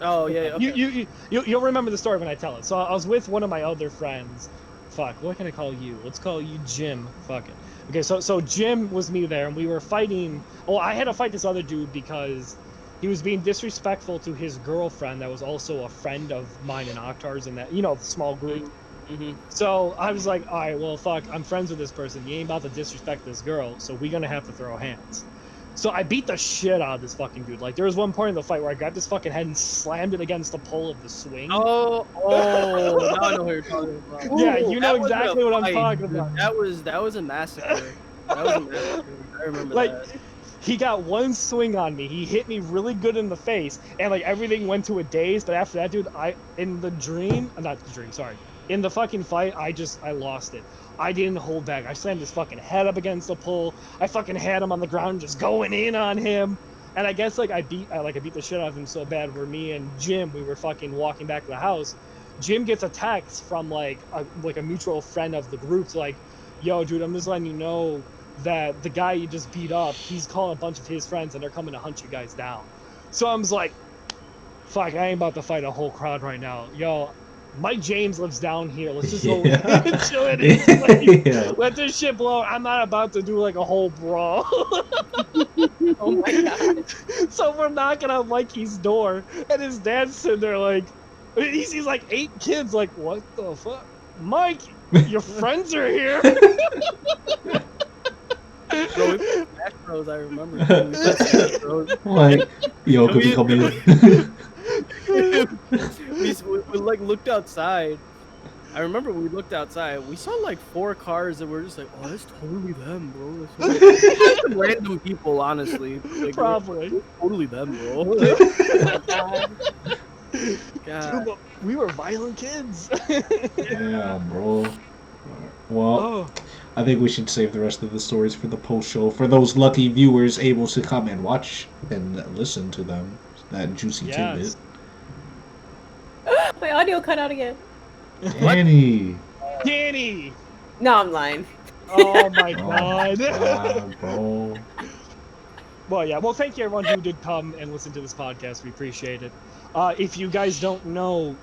Oh yeah. Okay. You'll remember the story when I tell it. So I was with one of my other friends. Fuck, what can I call you? Let's call you Jim. Fuck it. Okay, so Jim was me there, and we were fighting. Well, I had to fight this other dude because he was being disrespectful to his girlfriend that was also a friend of mine and Octar's in that, you know, small group. Mm-hmm. So I was like, all right, well, fuck, I'm friends with this person. You ain't about to disrespect this girl, so we're gonna have to throw hands. So I beat the shit out of this fucking dude. Like, there was one point in the fight where I grabbed his fucking head and slammed it against the pole of the swing. Oh, now I know what you're talking about. Yeah, you know That wasn't exactly a what I'm fight, talking dude. about. That was a massacre. That was a massacre. I remember Like, that. he got one swing on me. He hit me really good in the face, and like everything went to a daze. But after that, dude, in the fucking fight, I lost it. I didn't hold back. I slammed his fucking head up against the pole. I fucking had him on the ground, just going in on him. And I guess like I beat the shit out of him so bad. Where me and Jim, we were fucking walking back to the house. Jim gets a text from like a mutual friend of the group, like, "Yo, dude, I'm just letting you know that the guy you just beat up, he's calling a bunch of his friends and they're coming to hunt you guys down." So I'm just like, "Fuck, I ain't about to fight a whole crowd right now, yo." Mike James lives down here. Let's just go and chill in his place. Yeah. Let this shit blow. I'm not about to do like a whole brawl. Oh my god. So we're knocking on Mikey's door, and his dad's sitting there like, he sees like 8 kids. Like, what the fuck, Mike? Your friends are here. Bro, we played Smash Bros. I remember. We played Smash Bros. Like, yo, could we come in? we like looked outside. I remember we looked outside. We saw like 4 cars that were just like, oh, that's totally them, bro. That's totally random people, honestly. Like, Probably. Totally them, bro. God. Dude, we were violent kids. Yeah, bro. Well, Oh. I think we should save the rest of the stories for the post show for those lucky viewers able to come and watch and listen to them. That juicy tidbit. My audio cut out again. Danny. Danny. No, I'm lying. Oh my Oh, god. God, bro. Well, yeah. Well, thank you everyone who did come and listen to this podcast. We appreciate it. If you guys don't know,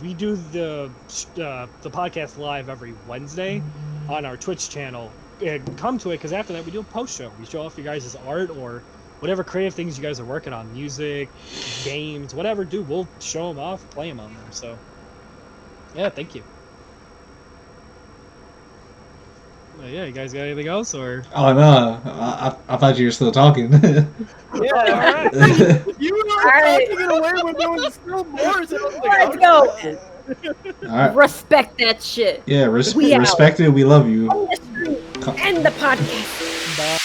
we do the podcast live every Wednesday on our Twitch channel. Come to it, because after that we do a post show. We show off your guys' art or whatever creative things you guys are working on, music, games, whatever. Dude, we'll show them off, play them on there. So, yeah, thank you. Yeah, you guys got anything else, or? Oh, no. I thought you were still talking. Yeah, Alright. you were Alright. taking it away when there was still more. So I was like, Let's okay. go. All right. Respect that shit. Yeah, We out. respect it. We love you. On the street. End the podcast. Bye.